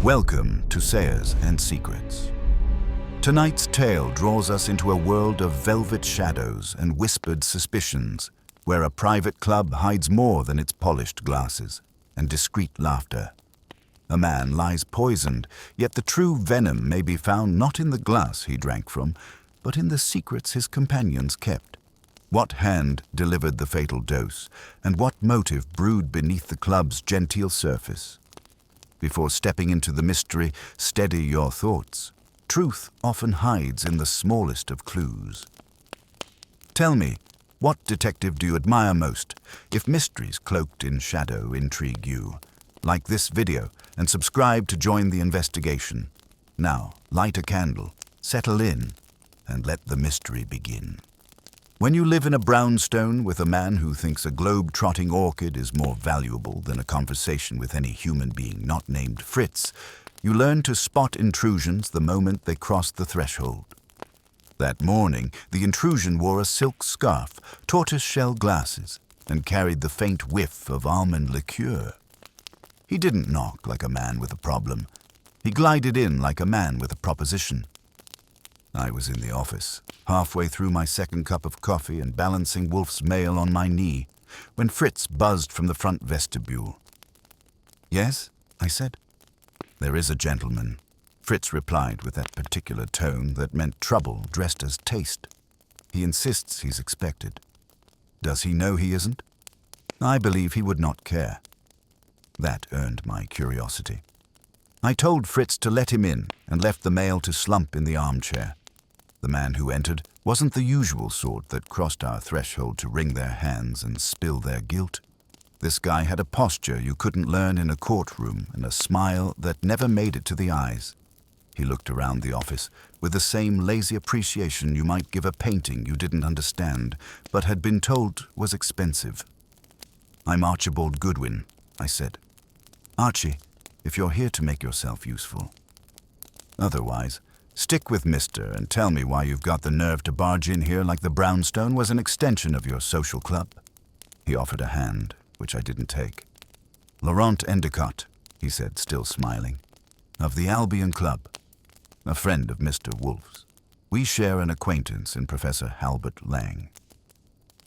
Welcome to Sayers and Secrets. Tonight's tale draws us into a world of velvet shadows and whispered suspicions, where a private club hides more than its polished glasses and discreet laughter. A man lies poisoned, yet the true venom may be found not in the glass he drank from, but in the secrets his companions kept. What hand delivered the fatal dose, and what motive brewed beneath the club's genteel surface? Before stepping into the mystery, steady your thoughts. Truth often hides in the smallest of clues. Tell me, what detective do you admire most, if mysteries cloaked in shadow intrigue you? Like this video and subscribe to join the investigation. Now, light a candle, settle in, and let the mystery begin. When you live in a brownstone with a man who thinks a globe-trotting orchid is more valuable than a conversation with any human being not named Fritz, you learn to spot intrusions the moment they cross the threshold. That morning, the intrusion wore a silk scarf, tortoise-shell glasses, and carried the faint whiff of almond liqueur. He didn't knock like a man with a problem. He glided in like a man with a proposition. I was in the office, halfway through my second cup of coffee and balancing Wolfe's mail on my knee, when Fritz buzzed from the front vestibule. "Yes?" I said. "There is a gentleman," Fritz replied with that particular tone that meant trouble dressed as taste. "He insists he's expected." "Does he know he isn't?" "I believe he would not care." That earned my curiosity. I told Fritz to let him in and left the mail to slump in the armchair. The man who entered wasn't the usual sort that crossed our threshold to wring their hands and spill their guilt. This guy had a posture you couldn't learn in a courtroom and a smile that never made it to the eyes. He looked around the office with the same lazy appreciation you might give a painting you didn't understand but had been told was expensive. "I'm Archibald Goodwin," I said. "Archie, if you're here to make yourself useful. Otherwise, stick with Mister and tell me why you've got the nerve to barge in here like the brownstone was an extension of your social club." He offered a hand, which I didn't take. "Laurent Endicott," he said, still smiling, "of the Albion Club, a friend of Mr. Wolfe's. We share an acquaintance in Professor Halbert Lang."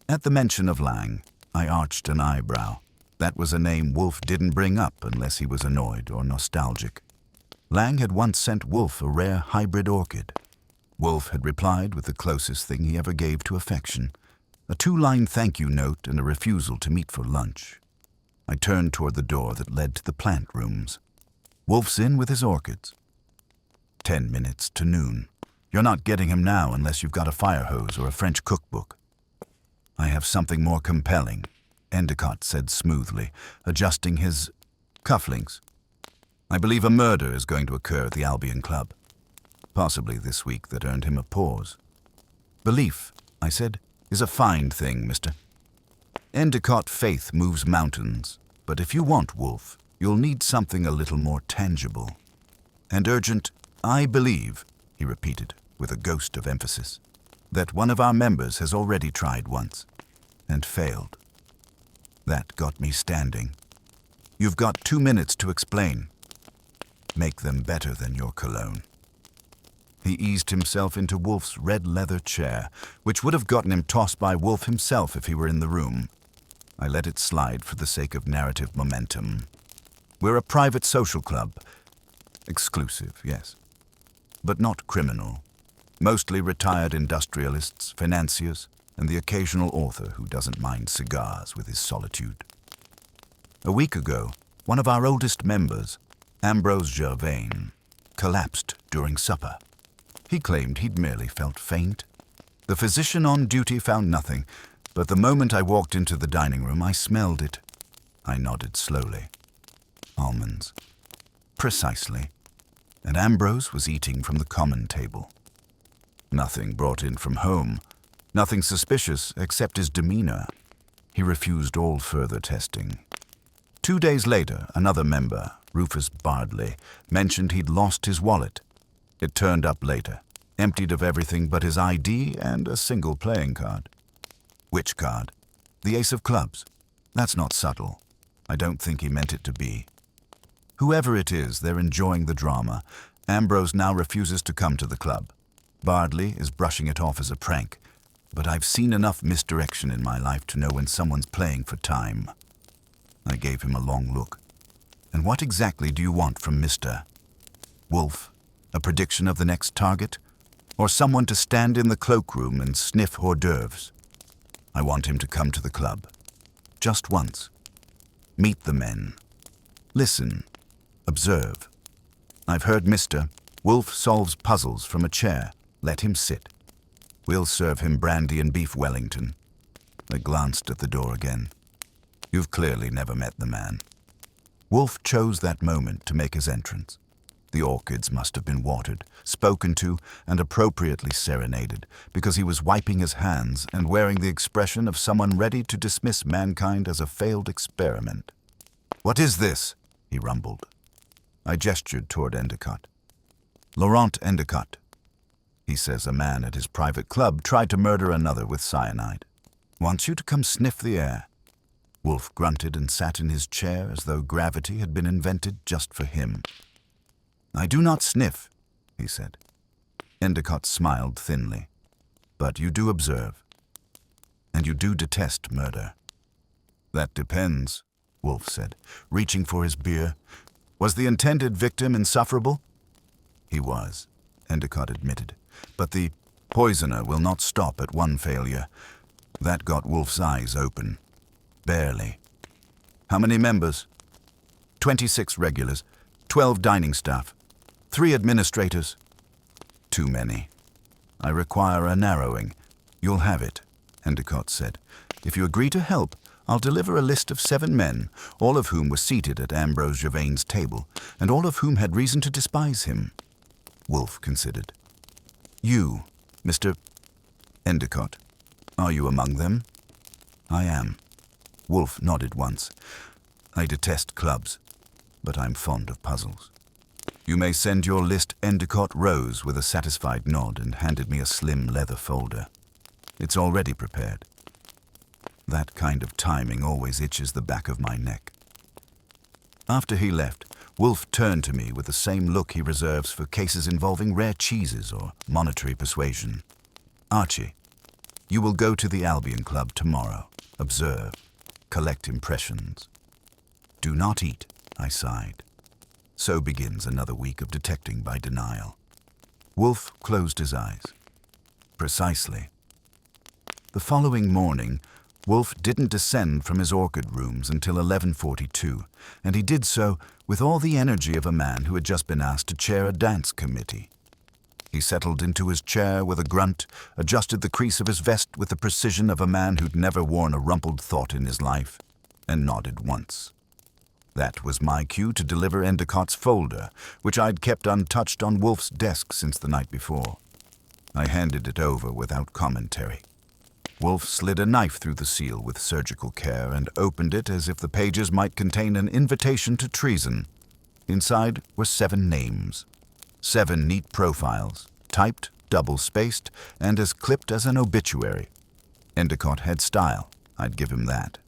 At the mention of Lang, I arched an eyebrow. That was a name Wolfe didn't bring up unless he was annoyed or nostalgic. Lang had once sent Wolfe a rare hybrid orchid. Wolfe had replied with the closest thing he ever gave to affection, a 2-line thank you note and a refusal to meet for lunch. I turned toward the door that led to the plant rooms. "Wolfe's in with his orchids." 10 minutes to noon. You're not getting him now unless you've got a fire hose or a French cookbook. "I have something more compelling," Endicott said smoothly, adjusting his cufflinks. "I believe a murder is going to occur at the Albion Club. Possibly this week that earned him a pause." "Belief," I said, "is a fine thing, mister. Endicott faith moves mountains, but if you want Wolfe, you'll need something a little more tangible. And urgent, I believe," he repeated with a ghost of emphasis, "that one of our members has already tried once and failed." That got me standing. "You've got 2 minutes to explain." "Make them better than your cologne." He eased himself into Wolfe's red leather chair, which would have gotten him tossed by Wolfe himself if he were in the room. I let it slide for the sake of narrative momentum. "We're a private social club. Exclusive, yes, but not criminal. Mostly retired industrialists, financiers, and the occasional author who doesn't mind cigars with his solitude. A week ago, one of our oldest members, Ambrose Gervain, collapsed during supper. He claimed he'd merely felt faint. The physician on duty found nothing, but the moment I walked into the dining room, I smelled it. I nodded slowly. Almonds. Precisely. And Ambrose was eating from the common table. Nothing brought in from home. Nothing suspicious except his demeanor. He refused all further testing. 2 days later, another member, Rufus Bardley, mentioned he'd lost his wallet. It turned up later, emptied of everything but his ID and a single playing card. "Which card?" "The ace of clubs." "That's not subtle. I don't think he meant it to be." Whoever it is, they're enjoying the drama. Ambrose now refuses to come to the club. Bardley is brushing it off as a prank, but I've seen enough misdirection in my life to know when someone's playing for time. I gave him a long look. And what exactly do you want from Mr. Wolfe? A prediction of the next target? Or someone to stand in the cloakroom and sniff hors d'oeuvres? I want him to come to the club. Just once. Meet the men. Listen. Observe. I've heard Mr. Wolfe solves puzzles from a chair. Let him sit. We'll serve him brandy and beef Wellington. I glanced at the door again. You've clearly never met the man. Wolfe chose that moment to make his entrance. The orchids must have been watered, spoken to, and appropriately serenaded, because he was wiping his hands and wearing the expression of someone ready to dismiss mankind as a failed experiment. "What is this?" he rumbled. I gestured toward Endicott. "Laurent Endicott. He says a man at his private club tried to murder another with cyanide. Wants you to come sniff the air." Wolfe grunted and sat in his chair as though gravity had been invented just for him. "I do not sniff," he said. Endicott smiled thinly. "But you do observe. And you do detest murder." "That depends," Wolfe said, reaching for his beer. "Was the intended victim insufferable?" "He was," Endicott admitted. "But the poisoner will not stop at one failure." That got Wolfe's eyes open. Barely. "How many members?" 26 regulars, 12 dining staff, 3 administrators." "Too many. I require a narrowing." "You'll have it," Endicott said. "If you agree to help, I'll deliver a list of 7 men, all of whom were seated at Ambrose Gervain's table, and all of whom had reason to despise him." Wolfe considered. "You, Mr. Endicott, are you among them?" "I am." Wolfe nodded once. "I detest clubs, but I'm fond of puzzles." "You may send your list." Endicott rose with a satisfied nod and handed me a slim leather folder. "It's already prepared." That kind of timing always itches the back of my neck. After he left, Wolfe turned to me with the same look he reserves for cases involving rare cheeses or monetary persuasion. "Archie, you will go to the Albion Club tomorrow. Observe. Collect impressions. Do not eat," I sighed. So begins another week of detecting by denial. Wolfe closed his eyes. Precisely. The following morning, Wolfe didn't descend from his orchid rooms until 11:42, and he did so with all the energy of a man who had just been asked to chair a dance committee. He settled into his chair with a grunt, adjusted the crease of his vest with the precision of a man who'd never worn a rumpled thought in his life, and nodded once. That was my cue to deliver Endicott's folder, which I'd kept untouched on Wolfe's desk since the night before. I handed it over without commentary. Wolfe slid a knife through the seal with surgical care and opened it as if the pages might contain an invitation to treason. Inside were 7 names. 7 neat profiles, typed, double-spaced, and as clipped as an obituary. Endicott had style, I'd give him that.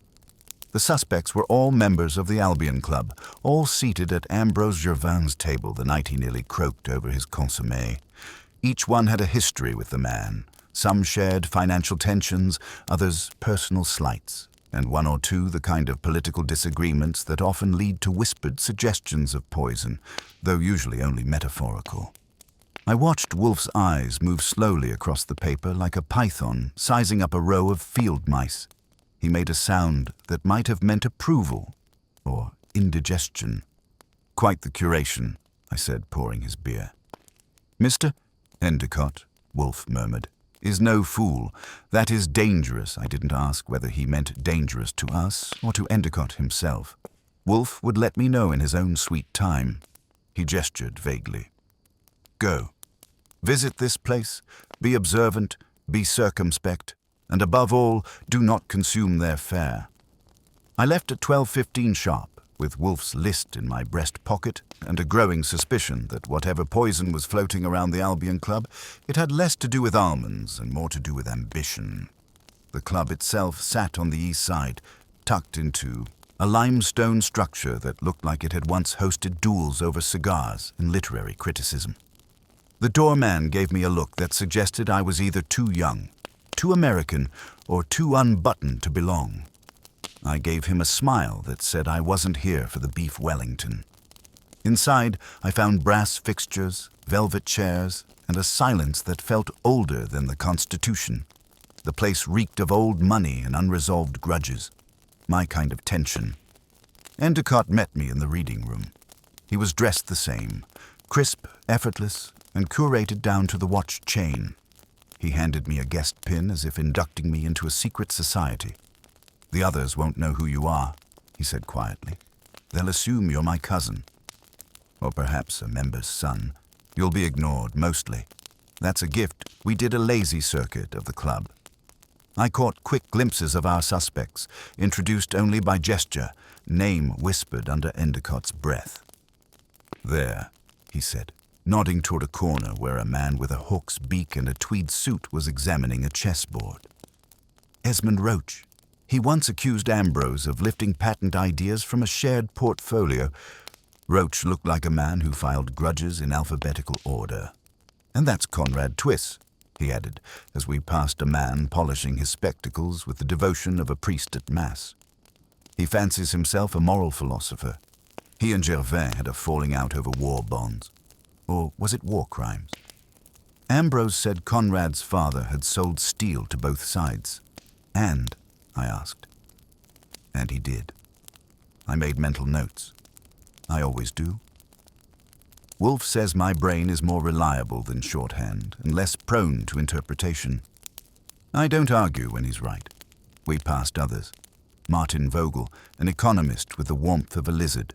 The suspects were all members of the Albion Club, all seated at Ambrose Gervain's table the night he nearly croaked over his consommé. Each one had a history with the man. Some shared financial tensions, others personal slights, and 1 or 2 the kind of political disagreements that often lead to whispered suggestions of poison, though usually only metaphorical. I watched Wolfe's eyes move slowly across the paper like a python sizing up a row of field mice. He made a sound that might have meant approval or indigestion. "Quite the curation," I said, pouring his beer. "Mr. Endicott," Wolfe murmured, "is no fool. That is dangerous." I didn't ask whether he meant dangerous to us or to Endicott himself. Wolfe would let me know in his own sweet time. He gestured vaguely. "Go. Visit this place. Be observant. Be circumspect. And above all, do not consume their fare." I left at 12:15 sharp, with Wolfe's list in my breast pocket and a growing suspicion that whatever poison was floating around the Albion Club, it had less to do with almonds and more to do with ambition. The club itself sat on the east side, tucked into a limestone structure that looked like it had once hosted duels over cigars and literary criticism. The doorman gave me a look that suggested I was either too young, too American, or too unbuttoned to belong. I gave him a smile that said I wasn't here for the beef Wellington. Inside, I found brass fixtures, velvet chairs, and a silence that felt older than the Constitution. The place reeked of old money and unresolved grudges, my kind of tension. Endicott met me in the reading room. He was dressed the same, crisp, effortless, and curated down to the watch chain. He handed me a guest pin as if inducting me into a secret society. "The others won't know who you are," he said quietly. "They'll assume you're my cousin. Or perhaps a member's son. You'll be ignored, mostly. That's a gift. We did a lazy circuit of the club." I caught quick glimpses of our suspects, introduced only by gesture, name whispered under Endicott's breath. "There," he said, nodding toward a corner where a man with a hawk's beak and a tweed suit was examining a chessboard. "Esmond Roach. He once accused Ambrose of lifting patent ideas from a shared portfolio." Roach looked like a man who filed grudges in alphabetical order. "And that's Conrad Twiss," he added, as we passed a man polishing his spectacles with the devotion of a priest at Mass. "He fancies himself a moral philosopher. He and Gervais had a falling out over war bonds. Or was it war crimes? Ambrose said Conrad's father had sold steel to both sides. "And?" I asked. "And he did." I made mental notes. I always do. Wolfe says my brain is more reliable than shorthand and less prone to interpretation. I don't argue when he's right. We passed others. Martin Vogel, an economist with the warmth of a lizard.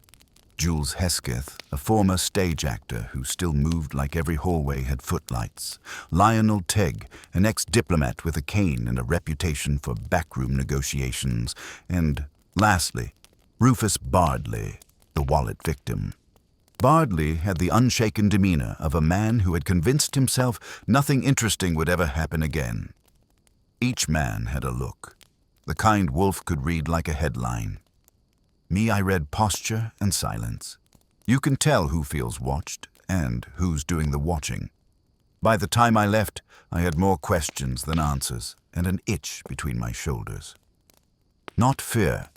Jules Hesketh, a former stage actor who still moved like every hallway had footlights. Lionel Tegg, an ex-diplomat with a cane and a reputation for backroom negotiations. And, lastly, Rufus Bardley, the wallet victim. Bardley had the unshaken demeanor of a man who had convinced himself nothing interesting would ever happen again. Each man had a look, the kind Wolfe could read like a headline. Me, I read posture and silence. You can tell who feels watched and who's doing the watching. By the time I left, I had more questions than answers and an itch between my shoulders. Not fear,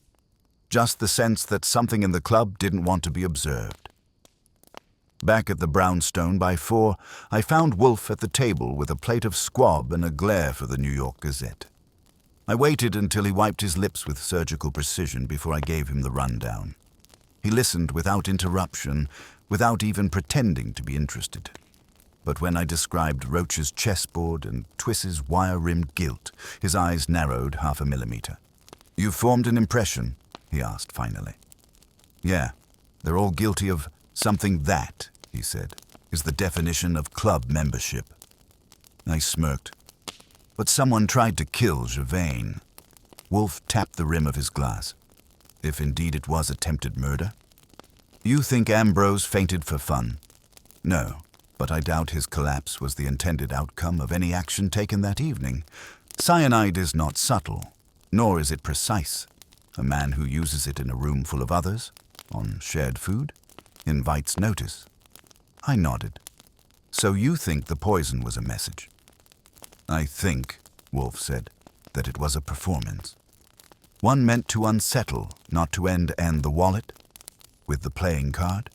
just the sense that something in the club didn't want to be observed. Back at the brownstone by 4, I found Wolfe at the table with a plate of squab and a glare for the New York Gazette. I waited until he wiped his lips with surgical precision before I gave him the rundown. He listened without interruption, without even pretending to be interested. But when I described Roach's chessboard and Twiss's wire-rimmed gilt, his eyes narrowed half a millimeter. "You've formed an impression?" he asked finally. "Yeah, they're all guilty of something that," he said, "is the definition of club membership." I smirked. "But someone tried to kill Gervain." Wolfe tapped the rim of his glass. "If indeed it was attempted murder." "You think Ambrose fainted for fun?" "No, but I doubt his collapse was the intended outcome of any action taken that evening. Cyanide is not subtle, nor is it precise. A man who uses it in a room full of others, on shared food, invites notice." I nodded. "So you think the poison was a message?" "I think," Wolfe said, "that it was a performance. One meant to unsettle, not to end the wallet, with the playing card.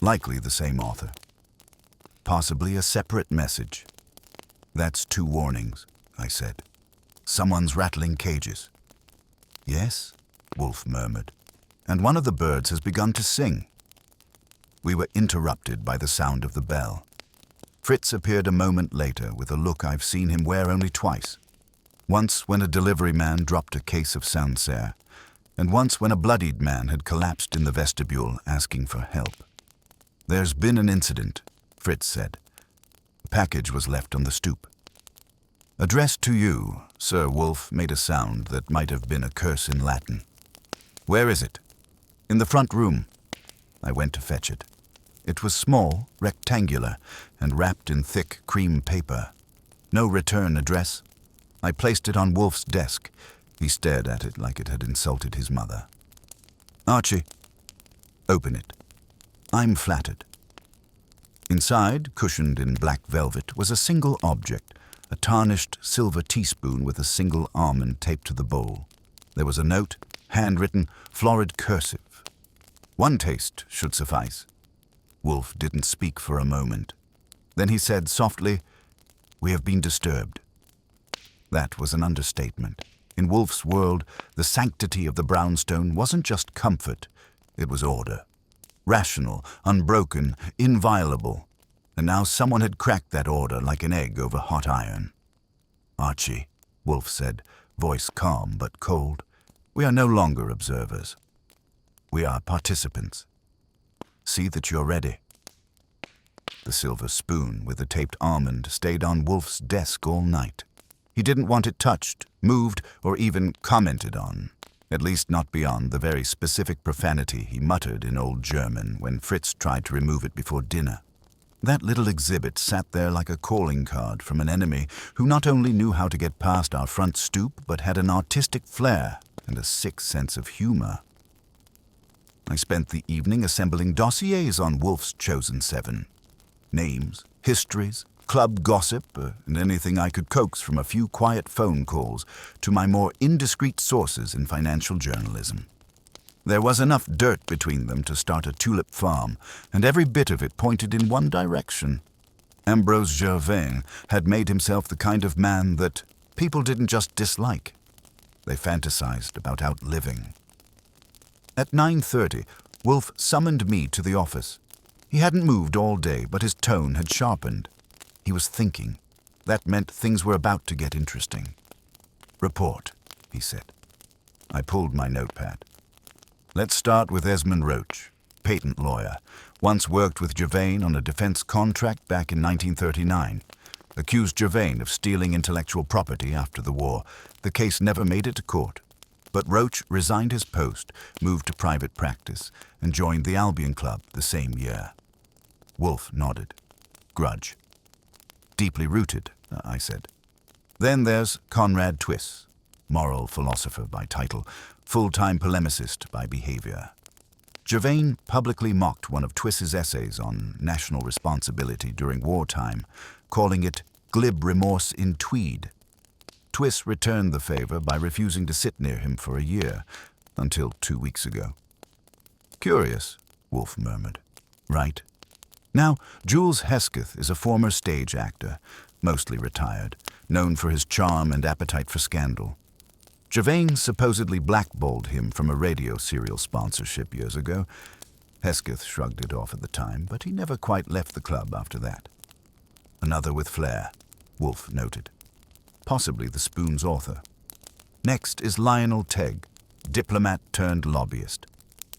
Likely the same author. Possibly a separate message." "That's 2 warnings," I said. "Someone's rattling cages." "Yes," Wolfe murmured, "and one of the birds has begun to sing." We were interrupted by the sound of the bell. Fritz appeared a moment later with a look I've seen him wear only twice. Once when a delivery man dropped a case of Sancerre, and once when a bloodied man had collapsed in the vestibule asking for help. "There's been an incident," Fritz said. "A package was left on the stoop." "Addressed to you," Sir Wolfe made a sound that might have been a curse in Latin. "Where is it?" "In the front room." I went to fetch it. It was small, rectangular, and wrapped in thick cream paper. No return address. I placed it on Wolfe's desk. He stared at it like it had insulted his mother. Archie, open it. I'm flattered. Inside, cushioned in black velvet, was a single object, a tarnished silver teaspoon with a single almond taped to the bowl. There was a note, handwritten, florid cursive. One taste should suffice. Wolfe didn't speak for a moment. Then he said softly, "We have been disturbed." That was an understatement. In Wolfe's world, the sanctity of the brownstone wasn't just comfort, it was order. Rational, unbroken, inviolable. And now someone had cracked that order like an egg over hot iron. "Archie," Wolfe said, voice calm but cold, "we are no longer observers. We are participants. See that you're ready." The silver spoon with the taped almond stayed on Wolfe's desk all night. He didn't want it touched, moved, or even commented on, at least not beyond the very specific profanity he muttered in Old German when Fritz tried to remove it before dinner. That little exhibit sat there like a calling card from an enemy who not only knew how to get past our front stoop, but had an artistic flair and a sick sense of humor. I spent the evening assembling dossiers on Wolfe's chosen seven. Names, histories, club gossip, and anything I could coax from a few quiet phone calls to my more indiscreet sources in financial journalism. There was enough dirt between them to start a tulip farm, and every bit of it pointed in one direction. Ambrose Gervain had made himself the kind of man that people didn't just dislike. They fantasized about outliving. At 9:30, Wolfe summoned me to the office. He hadn't moved all day, but his tone had sharpened. He was thinking. That meant things were about to get interesting. "Report," he said. I pulled my notepad. "Let's start with Esmond Roach, patent lawyer. Once worked with Gervain on a defense contract back in 1939. Accused Gervain of stealing intellectual property after the war. The case never made it to court. But Roach resigned his post, moved to private practice, and joined the Albion Club the same year." Wolfe nodded. "Grudge." "Deeply rooted," I said. "Then there's Conrad Twiss, moral philosopher by title, full-time polemicist by behavior. Gervain publicly mocked one of Twiss's essays on national responsibility during wartime, calling it glib remorse in tweed. Twiss returned the favor by refusing to sit near him for a year, until 2 weeks ago." "Curious," Wolfe murmured. "Right. Now, Jules Hesketh is a former stage actor, mostly retired, known for his charm and appetite for scandal. Gervain supposedly blackballed him from a radio serial sponsorship years ago. Hesketh shrugged it off at the time, but he never quite left the club after that. Another with flair," Wolfe noted. "Possibly the spoon's author. Next is Lionel Tegg, diplomat turned lobbyist.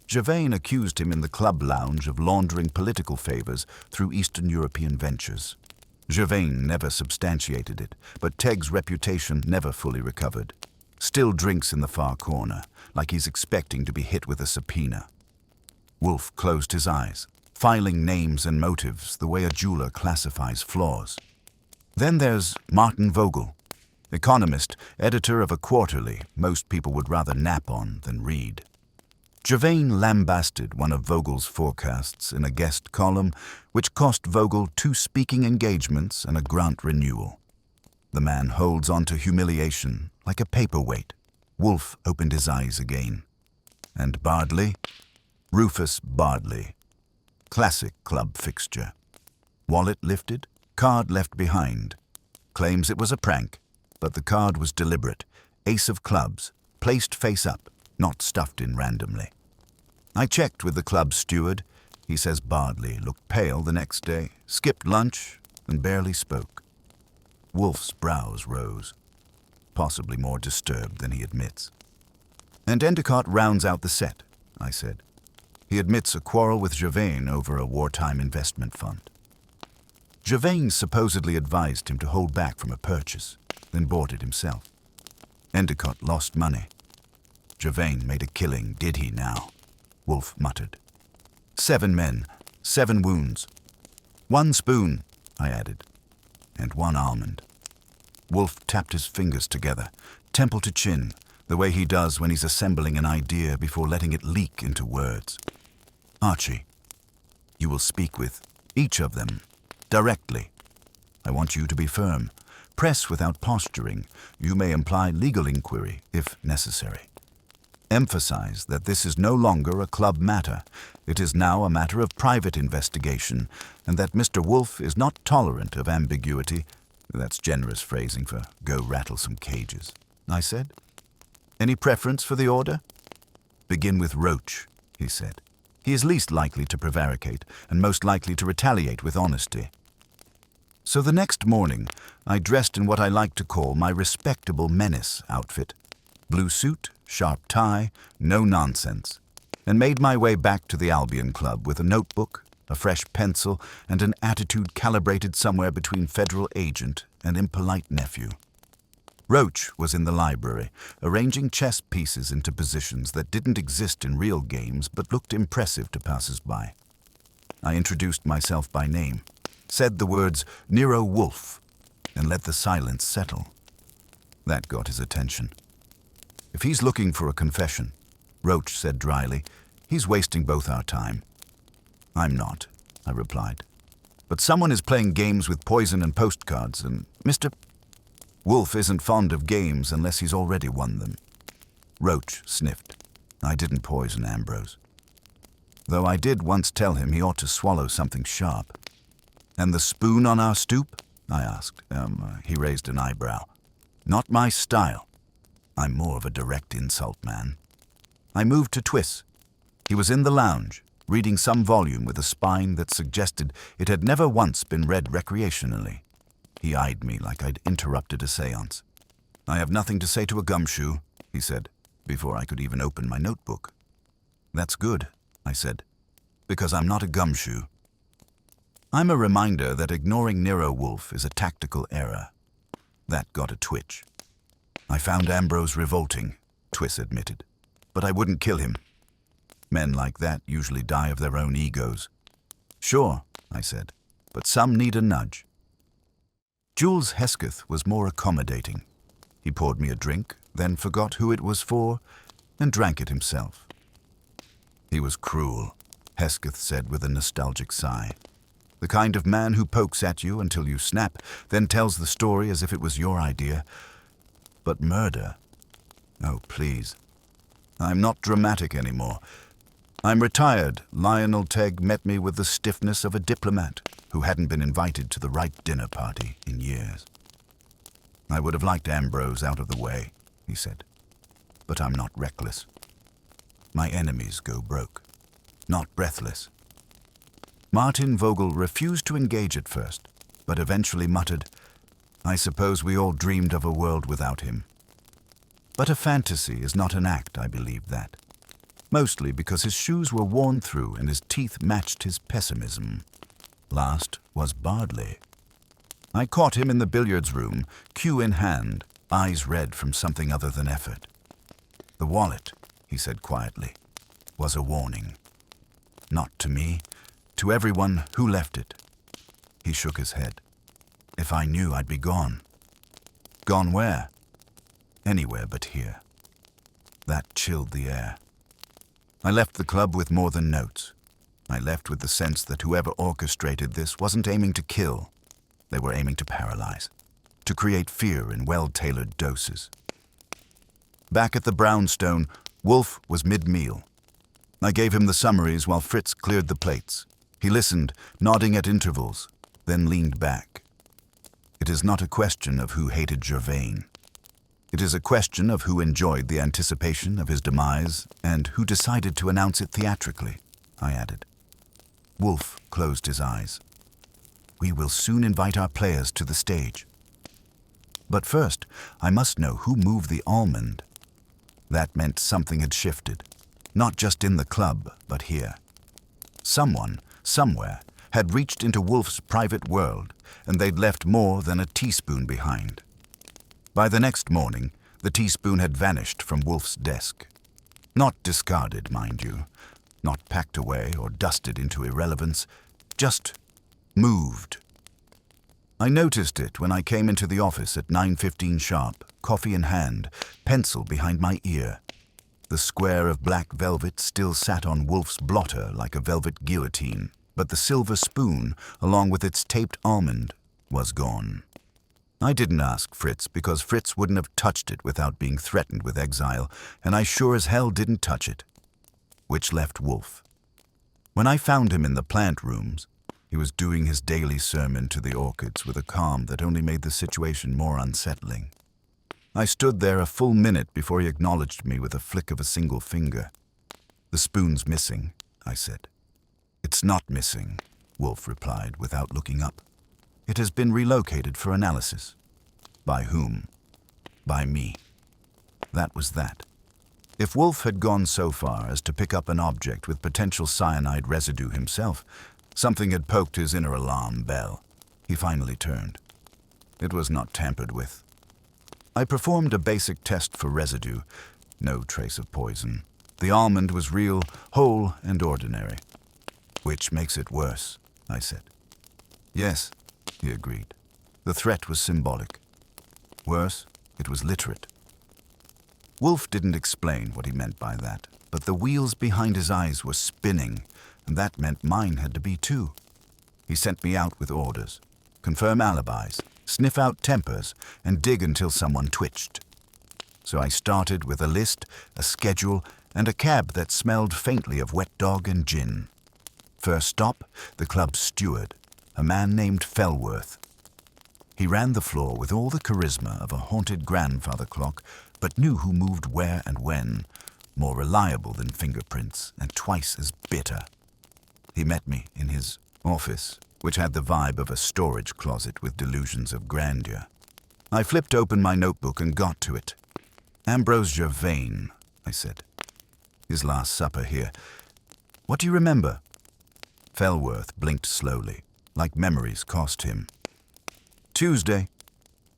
Gervain accused him in the club lounge of laundering political favors through Eastern European ventures. Gervain never substantiated it, but Tegg's reputation never fully recovered. Still drinks in the far corner, like he's expecting to be hit with a subpoena." Wolfe closed his eyes, filing names and motives the way a jeweler classifies flaws. "Then there's Martin Vogel, economist, editor of a quarterly most people would rather nap on than read. Gervain lambasted one of Vogel's forecasts in a guest column, which cost Vogel 2 speaking engagements and a grant renewal. The man holds on to humiliation like a paperweight." Wolfe opened his eyes again. "And Bardley? Rufus Bardley. Classic club fixture. Wallet lifted, card left behind. Claims it was a prank, but the card was deliberate. Ace of clubs, placed face up, not stuffed in randomly. I checked with the club steward. He says Bardley looked pale the next day, skipped lunch, and barely spoke." Wolfe's brows rose, possibly more disturbed than he admits. "And Endicott rounds out the set," I said. "He admits a quarrel with Gervain over a wartime investment fund. Gervain supposedly advised him to hold back from a purchase, then bought it himself. Endicott lost money. Gervain made a killing, did he now?" Wolfe muttered. 7 men, 7 wounds. 1 spoon, I added, and 1 almond. Wolfe tapped his fingers together, temple to chin, the way he does when he's assembling an idea before letting it leak into words. Archie, you will speak with each of them directly. I want you to be firm. Press without posturing. You may imply legal inquiry if necessary. Emphasize that this is no longer a club matter. It is now a matter of private investigation, and that Mr. Wolfe is not tolerant of ambiguity. That's generous phrasing for go rattle some cages, I said. Any preference for the order? Begin with Roach, he said. He is least likely to prevaricate and most likely to retaliate with honesty. So the next morning, I dressed in what I like to call my respectable menace outfit. Blue suit, sharp tie, no nonsense, and made my way back to the Albion Club with a notebook, a fresh pencil, and an attitude calibrated somewhere between federal agent and impolite nephew. Roach was in the library, arranging chess pieces into positions that didn't exist in real games but looked impressive to passers-by. I introduced myself by name, said the words Nero Wolfe, and let the silence settle. That got his attention. If he's looking for a confession, Roach said dryly, he's wasting both our time. I'm not, I replied. But someone is playing games with poison and postcards, and Mr. Wolfe isn't fond of games unless he's already won them. Roach sniffed. I didn't poison Ambrose. Though I did once tell him he ought to swallow something sharp. And the spoon on our stoop? I asked. He raised an eyebrow. Not my style. I'm more of a direct insult man. I moved to Twiss. He was in the lounge, reading some volume with a spine that suggested it had never once been read recreationally. He eyed me like I'd interrupted a séance. I have nothing to say to a gumshoe, he said, before I could even open my notebook. That's good, I said, because I'm not a gumshoe. I'm a reminder that ignoring Nero Wolfe is a tactical error. That got a twitch. I found Ambrose revolting, Twiss admitted, but I wouldn't kill him. Men like that usually die of their own egos. Sure, I said, but some need a nudge. Jules Hesketh was more accommodating. He poured me a drink, then forgot who it was for, and drank it himself. He was cruel, Hesketh said with a nostalgic sigh. The kind of man who pokes at you until you snap, then tells the story as if it was your idea. But murder? Oh, please. I'm not dramatic anymore. I'm retired. Lionel Tegg met me with the stiffness of a diplomat who hadn't been invited to the right dinner party in years. I would have liked Ambrose out of the way, he said, but I'm not reckless. My enemies go broke, not breathless. Martin Vogel refused to engage at first, but eventually muttered, I suppose we all dreamed of a world without him. But a fantasy is not an act, I believe that. Mostly because his shoes were worn through and his teeth matched his pessimism. Last was Bardley. I caught him in the billiards room, cue in hand, eyes red from something other than effort. The wallet, he said quietly, was a warning. Not to me, to everyone who left it. He shook his head. If I knew, I'd be gone. Gone where? Anywhere but here. That chilled the air. I left the club with more than notes. I left with the sense that whoever orchestrated this wasn't aiming to kill. They were aiming to paralyze, to create fear in well-tailored doses. Back at the brownstone, Wolfe was mid-meal. I gave him the summaries while Fritz cleared the plates. He listened, nodding at intervals, then leaned back. It is not a question of who hated Gervain. It is a question of who enjoyed the anticipation of his demise and who decided to announce it theatrically, I added. Wolfe closed his eyes. We will soon invite our players to the stage. But first, I must know who moved the almond. That meant something had shifted, not just in the club, but here. Someone, somewhere, had reached into Wolfe's private world, and they'd left more than a teaspoon behind. By the next morning, the teaspoon had vanished from Wolfe's desk. Not discarded, mind you, not packed away or dusted into irrelevance, just moved. I noticed it when I came into the office at 9:15 sharp, coffee in hand, pencil behind my ear. The square of black velvet still sat on Wolfe's blotter like a velvet guillotine, but the silver spoon, along with its taped almond, was gone. I didn't ask Fritz because Fritz wouldn't have touched it without being threatened with exile, and I sure as hell didn't touch it. Which left Wolfe. When I found him in the plant rooms, he was doing his daily sermon to the orchids with a calm that only made the situation more unsettling. I stood there a full minute before he acknowledged me with a flick of a single finger. "The spoon's missing," I said. "It's not missing," Wolfe replied without looking up. "It has been relocated for analysis." "By whom?" "By me." That was that. If Wolfe had gone so far as to pick up an object with potential cyanide residue himself, something had poked his inner alarm bell. He finally turned. It was not tampered with. I performed a basic test for residue. No trace of poison. The almond was real, whole, and ordinary. "Which makes it worse," I said. "Yes," he agreed. "The threat was symbolic. Worse, it was literate." Wolfe didn't explain what he meant by that, but the wheels behind his eyes were spinning, and that meant mine had to be too. He sent me out with orders. Confirm alibis, sniff out tempers, and dig until someone twitched. So I started with a list, a schedule, and a cab that smelled faintly of wet dog and gin. First stop, the club's steward, a man named Fellworth. He ran the floor with all the charisma of a haunted grandfather clock, but knew who moved where and when, more reliable than fingerprints and twice as bitter. He met me in his office, which had the vibe of a storage closet with delusions of grandeur. I flipped open my notebook and got to it. "Ambrosia Vane," I said. "His last supper here. What do you remember?" Fellworth blinked slowly, like memories cost him. "Tuesday.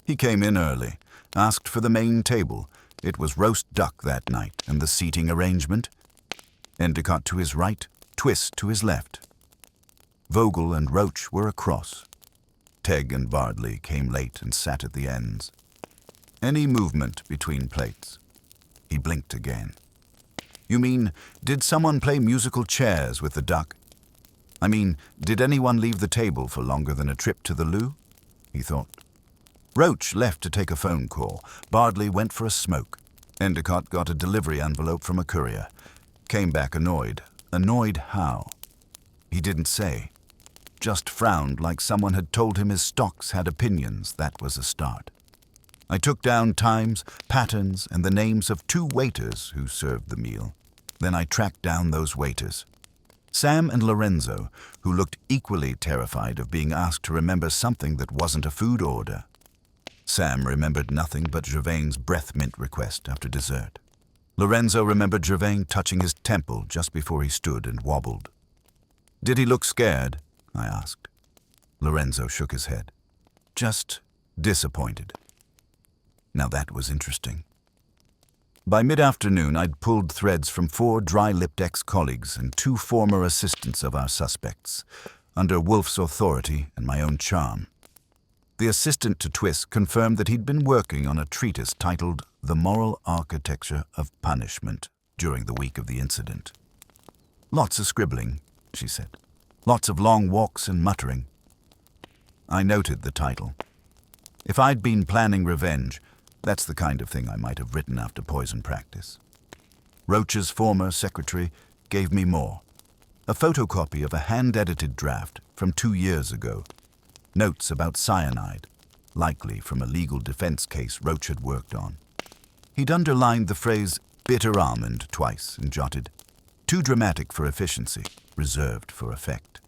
He came in early, asked for the main table. It was roast duck that night, and the seating arrangement. Endicott to his right, Twist to his left. Vogel and Roach were across. Tegg and Bardley came late and sat at the ends. Any movement between plates." He blinked again. "You mean, did someone play musical chairs with the duck? I mean, did anyone leave the table for longer than a trip to the loo?" He thought. "Roach left to take a phone call. Bardley went for a smoke. Endicott got a delivery envelope from a courier. Came back annoyed. Annoyed how? He didn't say. Just frowned like someone had told him his stocks had opinions. That was a start. I took down times, patterns, and the names of 2 waiters who served the meal. Then I tracked down those waiters. Sam and Lorenzo, who looked equally terrified of being asked to remember something that wasn't a food order. Sam remembered nothing but Gervain's breath mint request after dessert. Lorenzo remembered Gervain touching his temple just before he stood and wobbled. "Did he look scared?" I asked. Lorenzo shook his head. "Just disappointed." Now that was interesting. By mid-afternoon, I'd pulled threads from 4 dry-lipped ex-colleagues and 2 former assistants of our suspects, under Wolfe's authority and my own charm. The assistant to Twist confirmed that he'd been working on a treatise titled The Moral Architecture of Punishment during the week of the incident. "Lots of scribbling," she said. "Lots of long walks and muttering." I noted the title. If I'd been planning revenge, that's the kind of thing I might have written after poison practice. Roach's former secretary gave me more. A photocopy of a hand-edited draft from 2 years ago. Notes about cyanide, likely from a legal defense case Roach had worked on. He'd underlined the phrase "bitter almond" twice and jotted, "Too dramatic for efficiency, reserved for effect."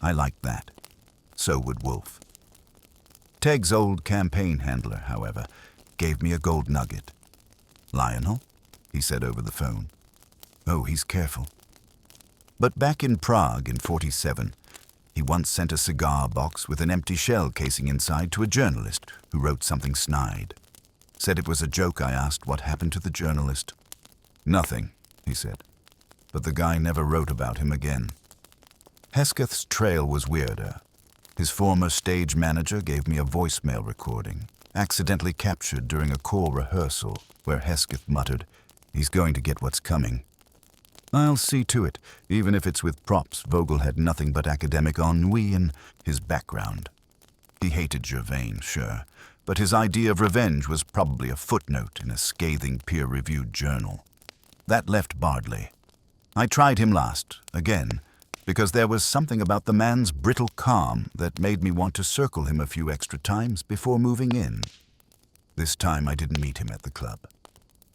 I liked that. So would Wolfe. Tegg's old campaign handler, however, gave me a gold nugget. "Lionel?" he said over the phone. "Oh, he's careful." But back in Prague in '47, he once sent a cigar box with an empty shell casing inside to a journalist who wrote something snide. Said it was a joke. I asked what happened to the journalist. "Nothing," he said. But the guy never wrote about him again. Hesketh's trail was weirder. His former stage manager gave me a voicemail recording. accidentally captured during a corps rehearsal where Hesketh muttered, "He's going to get what's coming." I'll see to it, even if it's with props. Vogel had nothing but academic ennui in his background. He hated Gervain, sure, but his idea of revenge was probably a footnote in a scathing peer-reviewed journal. That left Bardley. I tried him last, again, because there was something about the man's brittle calm that made me want to circle him a few extra times before moving in. This time I didn't meet him at the club.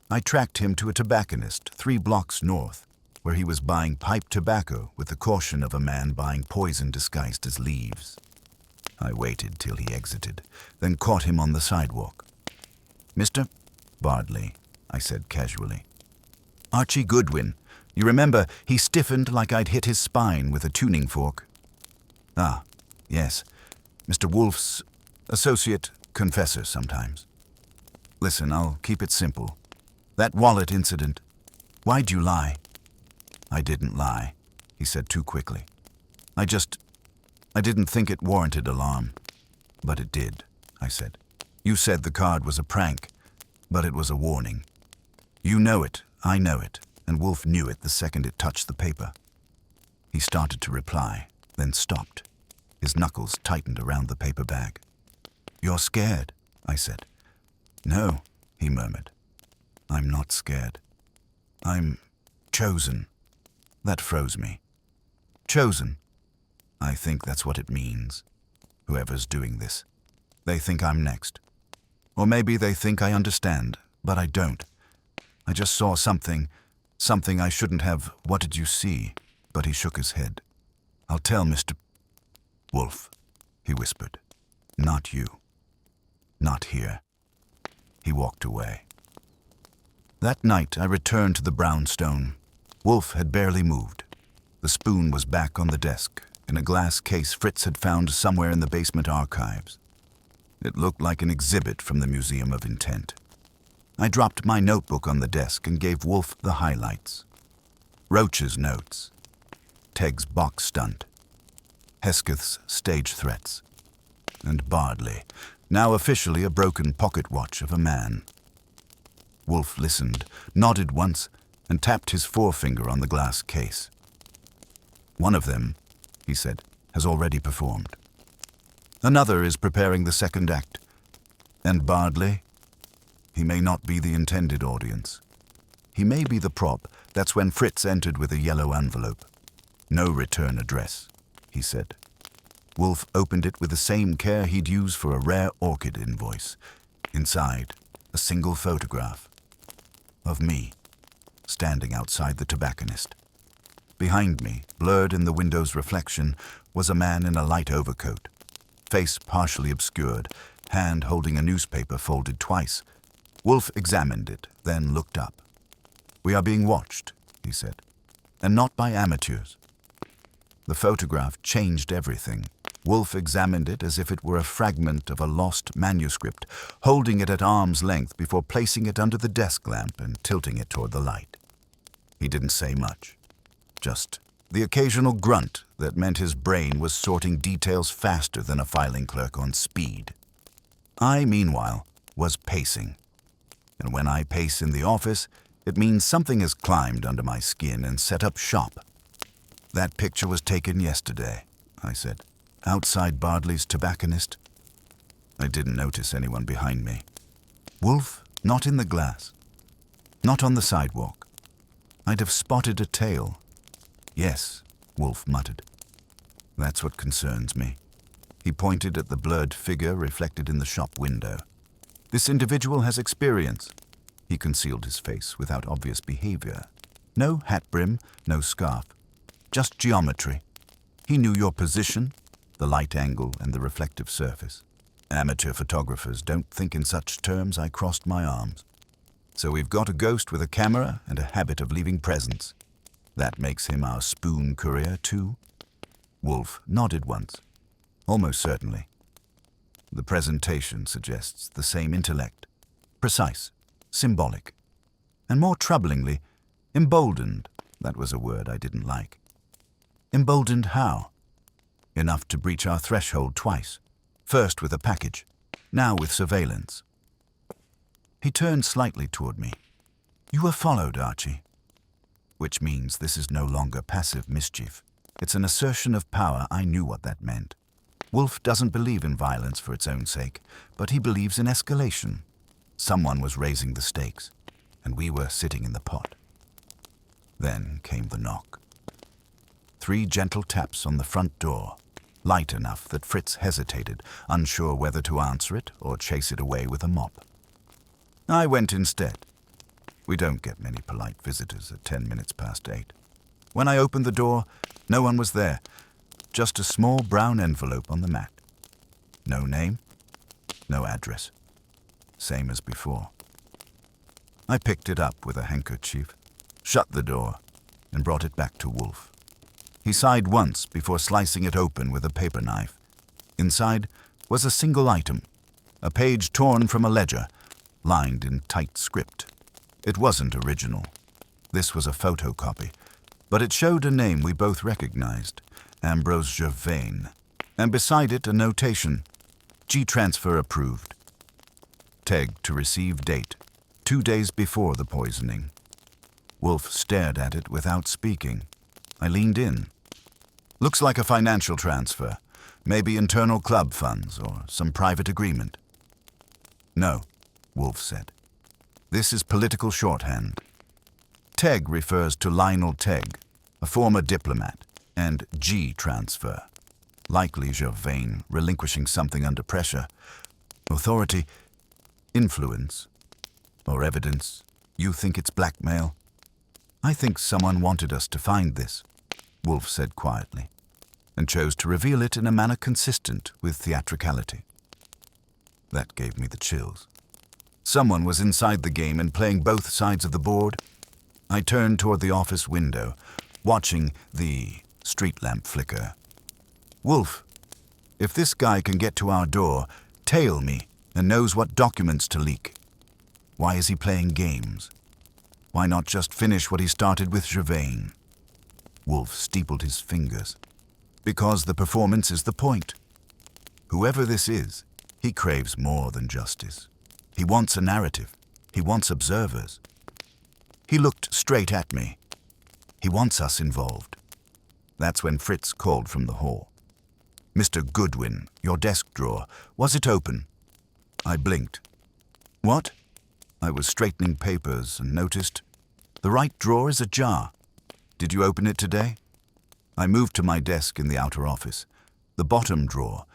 I tracked him to a tobacconist 3 blocks north, where he was buying pipe tobacco with the caution of a man buying poison disguised as leaves. I waited till he exited, then caught him on the sidewalk. "Mr. Bardley," I said casually. "Archie Goodwin. You remember, he stiffened like I'd hit his spine with a tuning fork." "Ah, yes. Mr. Wolfe's associate confessor sometimes. Listen, I'll keep it simple. That wallet incident. Why'd you lie?" "I didn't lie," he said too quickly. I didn't think it warranted alarm." "But it did," I said. "You said the card was a prank, but it was a warning. You know it, I know it, and Wolfe knew it the second it touched the paper." He started to reply, then stopped. His knuckles tightened around the paper bag. "You're scared," I said. "No," he murmured. "I'm not scared. I'm chosen." That froze me. Chosen. I think that's what it means. Whoever's doing this. They think I'm next. Or maybe they think I understand, but I don't. I just saw something I shouldn't have. "What did you see?" But he shook his head. "I'll tell Mr. Wolfe," he whispered. "Not you. Not here." He walked away. That night I returned to the brownstone. Wolfe had barely moved. The spoon was back on the desk, in a glass case Fritz had found somewhere in the basement archives. It looked like an exhibit from the Museum of Intent. I dropped my notebook on the desk and gave Wolfe the highlights. Roach's notes. Tegg's box stunt. Hesketh's stage threats. And Bardley, now officially a broken pocket watch of a man. Wolfe listened, nodded once, and tapped his forefinger on the glass case. "One of them," he said, "has already performed. Another is preparing the second act. And Bardley? He may not be the intended audience. He may be the prop. That's when Fritz entered with a yellow envelope. No return address," he said. Wolfe opened it with the same care he'd use for a rare orchid invoice. Inside, a single photograph. Of me, standing outside the tobacconist. Behind me, blurred in the window's reflection, was a man in a light overcoat. Face partially obscured, hand holding a newspaper folded twice. Wolfe examined it, then looked up. "We are being watched," he said, "and not by amateurs." The photograph changed everything. Wolfe examined it as if it were a fragment of a lost manuscript, holding it at arm's length before placing it under the desk lamp and tilting it toward the light. He didn't say much. Just the occasional grunt that meant his brain was sorting details faster than a filing clerk on speed. I, meanwhile, was pacing. And when I pace in the office, it means something has climbed under my skin and set up shop. "That picture was taken yesterday," I said, "outside Bardley's tobacconist." I didn't notice anyone behind me. Wolfe, not in the glass. Not on the sidewalk. I'd have spotted a tail. "Yes," Wolfe muttered. "That's what concerns me." He pointed at the blurred figure reflected in the shop window. "This individual has experience." He concealed his face without obvious behavior. No hat brim, no scarf. Just geometry. He knew your position, the light angle, and the reflective surface. Amateur photographers don't think in such terms. I crossed my arms. "So we've got a ghost with a camera and a habit of leaving presents. That makes him our spoon courier, too?" Wolfe nodded once. "Almost certainly. The presentation suggests the same intellect. Precise, symbolic, and more troublingly, emboldened." That was a word I didn't like. "Emboldened how?" "Enough to breach our threshold twice. First with a package. now with surveillance. He turned slightly toward me. You were followed, Archie. Which means this is no longer passive mischief. It's an assertion of power. I knew what that meant. Wolfe doesn't believe in violence for its own sake, but he believes in escalation. Someone was raising the stakes, and we were sitting in the pot. Then came the knock. 3 gentle taps on the front door, light enough that Fritz hesitated, unsure whether to answer it or chase it away with a mop. I went instead. We don't get many polite visitors at 10 minutes past 8. When I opened the door, no one was there, just a small brown envelope on the mat. No name, no address. Same as before. I picked it up with a handkerchief, shut the door, and brought it back to Wolfe. He sighed once before slicing it open with a paper knife. Inside was a single item, a page torn from a ledger, lined in tight script. It wasn't original. This was a photocopy, but it showed a name we both recognized, Ambrose Gervain, and beside it a notation, G-transfer approved. Teg to receive date, 2 days before the poisoning. Wolfe stared at it without speaking. I leaned in. Looks like a financial transfer, maybe internal club funds or some private agreement. No, Wolfe said. This is political shorthand. Teg refers to Lionel Teg, a former diplomat, and G-transfer. Likely Gervain relinquishing something under pressure. Authority, influence, or evidence. You think it's blackmail? I think someone wanted us to find this, Wolfe said quietly, and chose to reveal it in a manner consistent with theatricality. That gave me the chills. Someone was inside the game and playing both sides of the board. I turned toward the office window, watching the street lamp flicker. Wolfe, if this guy can get to our door, tail me, and knows what documents to leak. Why is he playing games? Why not just finish what he started with Gervain? Wolfe steepled his fingers. Because the performance is the point. Whoever this is, he craves more than justice. He wants a narrative. He wants observers. He looked straight at me. He wants us involved. That's when Fritz called from the hall. Mr. Goodwin, your desk drawer, was it open? I blinked. What? I was straightening papers and noticed the right drawer is ajar. Did you open it today? I moved to my desk in the outer office. The bottom drawer,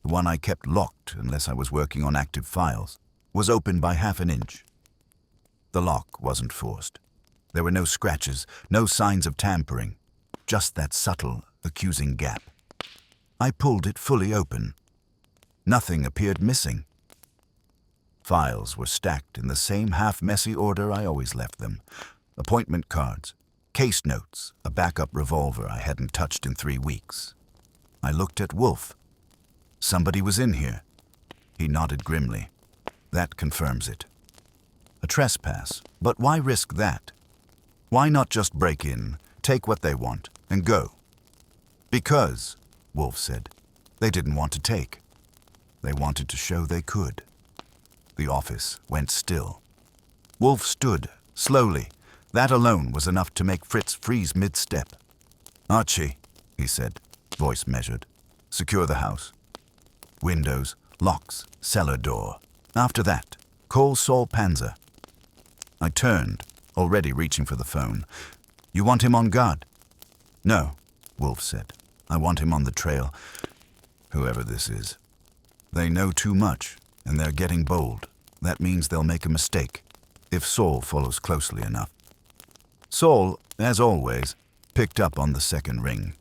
the one I kept locked unless I was working on active files, was open by ½ an inch. The lock wasn't forced. There were no scratches, no signs of tampering, just that subtle, accusing gap. I pulled it fully open. Nothing appeared missing. Files were stacked in the same half-messy order I always left them. Appointment cards, case notes, a backup revolver I hadn't touched in 3 weeks. I looked at Wolfe. Somebody was in here. He nodded grimly. That confirms it. A trespass, but why risk that? Why not just break in, take what they want, and go? Because, Wolfe said, they didn't want to take. They wanted to show they could. The office went still. Wolfe stood, slowly. That alone was enough to make Fritz freeze mid-step. Archie, he said, voice measured. Secure the house. Windows, locks, cellar door. After that, call Saul Panzer. I turned, already reaching for the phone. You want him on guard? No, Wolfe said. I want him on the trail. Whoever this is. They know too much, and they're getting bold. That means they'll make a mistake, if Saul follows closely enough. Saul, as always, picked up on the second ring.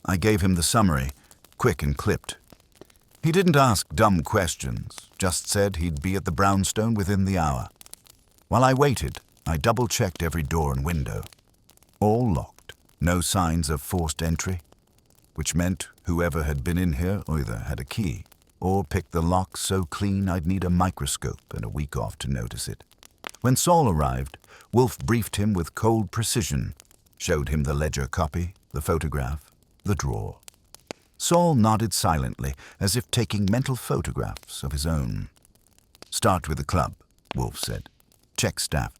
I gave him the summary, quick and clipped. He didn't ask dumb questions, just said he'd be at the brownstone within the hour. While I waited, I double-checked every door and window. All locked, no signs of forced entry, which meant whoever had been in here either had a key or picked the lock so clean I'd need a microscope and a week off to notice it. When Saul arrived, Wolfe briefed him with cold precision, showed him the ledger copy, the photograph, the drawer. Saul nodded silently, as if taking mental photographs of his own. Start with the club, Wolfe said. Check staff.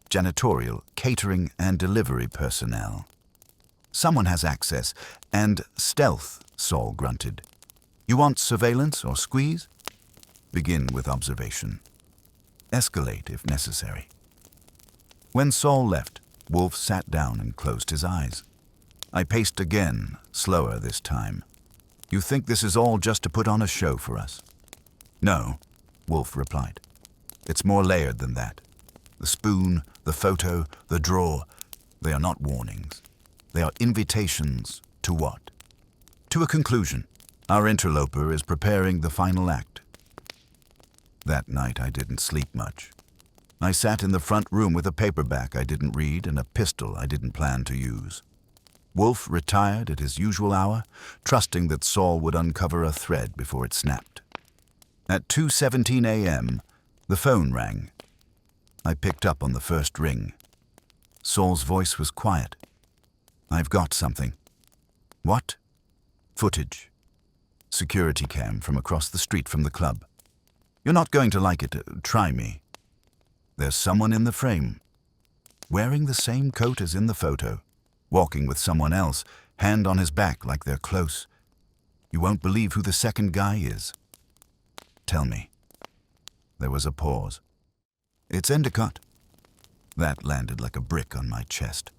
Janitorial, catering, and delivery personnel. Someone has access, and stealth, Saul grunted. You want surveillance or squeeze? Begin with observation. Escalate if necessary. When Saul left, Wolfe sat down and closed his eyes. I paced again, slower this time. You think this is all just to put on a show for us? No, Wolfe replied. It's more layered than that. The spoon, the photo, the drawer, they are not warnings. They are invitations to what? To a conclusion. Our interloper is preparing the final act. That night I didn't sleep much. I sat in the front room with a paperback I didn't read and a pistol I didn't plan to use. Wolfe retired at his usual hour, trusting that Saul would uncover a thread before it snapped. At 2:17 a.m., the phone rang. I picked up on the first ring. Saul's voice was quiet. I've got something. What? Footage. Security cam from across the street from the club. You're not going to like it. Try me. There's someone in the frame, wearing the same coat as in the photo, walking with someone else, hand on his back like they're close. You won't believe who the second guy is. Tell me. There was a pause. It's Endicott. That landed like a brick on my chest.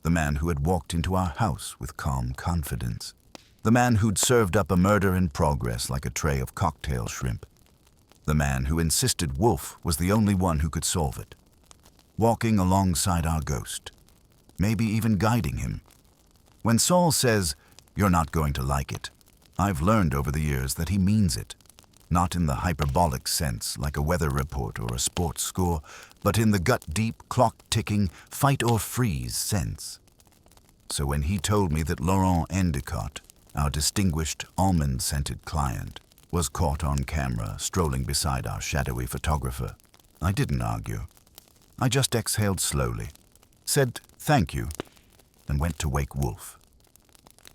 The man who had walked into our house with calm confidence. The man who'd served up a murder in progress like a tray of cocktail shrimp. The man who insisted Wolfe was the only one who could solve it. Walking alongside our ghost. Maybe even guiding him. When Saul says, "You're not going to like it," I've learned over the years that he means it. Not in the hyperbolic sense, like a weather report or a sports score, but in the gut-deep, clock-ticking, fight-or-freeze sense. So when he told me that Laurent Endicott, our distinguished almond-scented client, was caught on camera strolling beside our shadowy photographer, I didn't argue. I just exhaled slowly, said thank you, and went to wake Wolfe.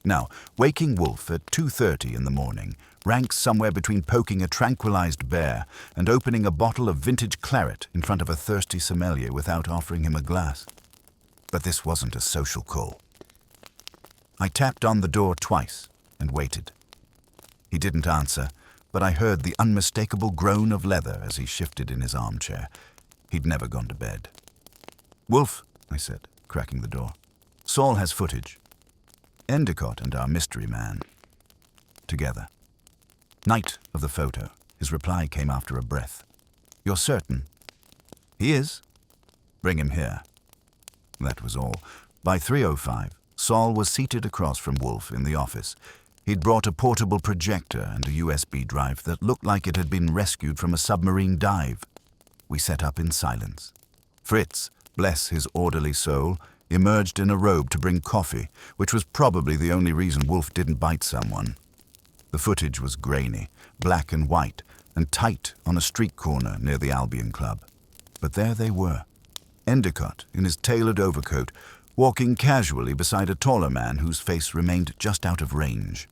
Now, waking Wolfe at 2:30 in the morning ranks somewhere between poking a tranquilized bear and opening a bottle of vintage claret in front of a thirsty sommelier without offering him a glass. But this wasn't a social call. I tapped on the door twice and waited. He didn't answer, but I heard the unmistakable groan of leather as he shifted in his armchair. He'd never gone to bed. "Wolfe," I said, cracking the door. "Saul has footage. Endicott and our mystery man. Together." Night of the photo. His reply came after a breath. "You're certain?" "He is." "Bring him here." That was all. By 3:05, Saul was seated across from Wolfe in the office. He'd brought a portable projector and a USB drive that looked like it had been rescued from a submarine dive. We set up in silence. Fritz, bless his orderly soul, emerged in a robe to bring coffee, which was probably the only reason Wolfe didn't bite someone. The footage was grainy, black and white, and tight on a street corner near the Albion Club. But there they were. Endicott, in his tailored overcoat, walking casually beside a taller man whose face remained just out of range.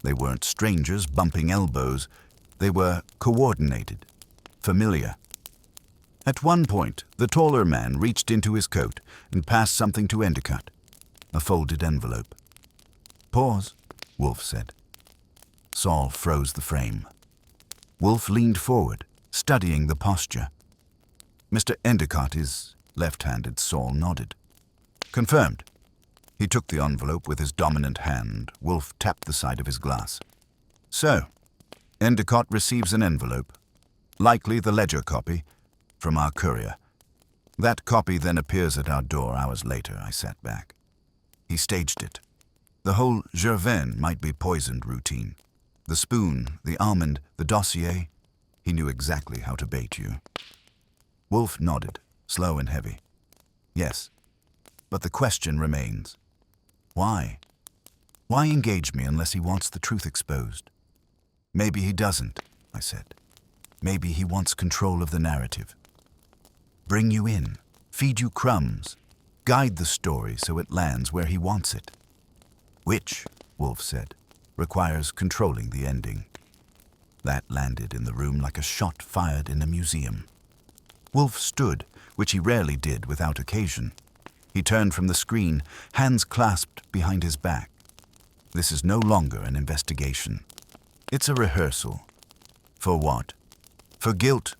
They weren't strangers bumping elbows. They were coordinated, familiar. At one point, the taller man reached into his coat and passed something to Endicott, a folded envelope. "Pause," Wolfe said. Saul froze the frame. Wolfe leaned forward, studying the posture. "Mr. Endicott is left-handed," Saul nodded. "Confirmed." He took the envelope with his dominant hand. Wolfe tapped the side of his glass. "So, Endicott receives an envelope, likely the ledger copy, from our courier. That copy then appears at our door hours later." I sat back. He staged it. The whole Gervain might be poisoned routine. The spoon, the almond, the dossier. He knew exactly how to bait you. Wolfe nodded, slow and heavy. "Yes, but the question remains. Why? Why engage me unless he wants the truth exposed?" "Maybe he doesn't," I said. "Maybe he wants control of the narrative. Bring you in, feed you crumbs, guide the story so it lands where he wants it. Which," Wolfe said, "requires controlling the ending." That landed in the room like a shot fired in a museum. Wolfe stood, which he rarely did without occasion. He turned from the screen, hands clasped behind his back. This is no longer an investigation. It's a rehearsal. For what? For guilt,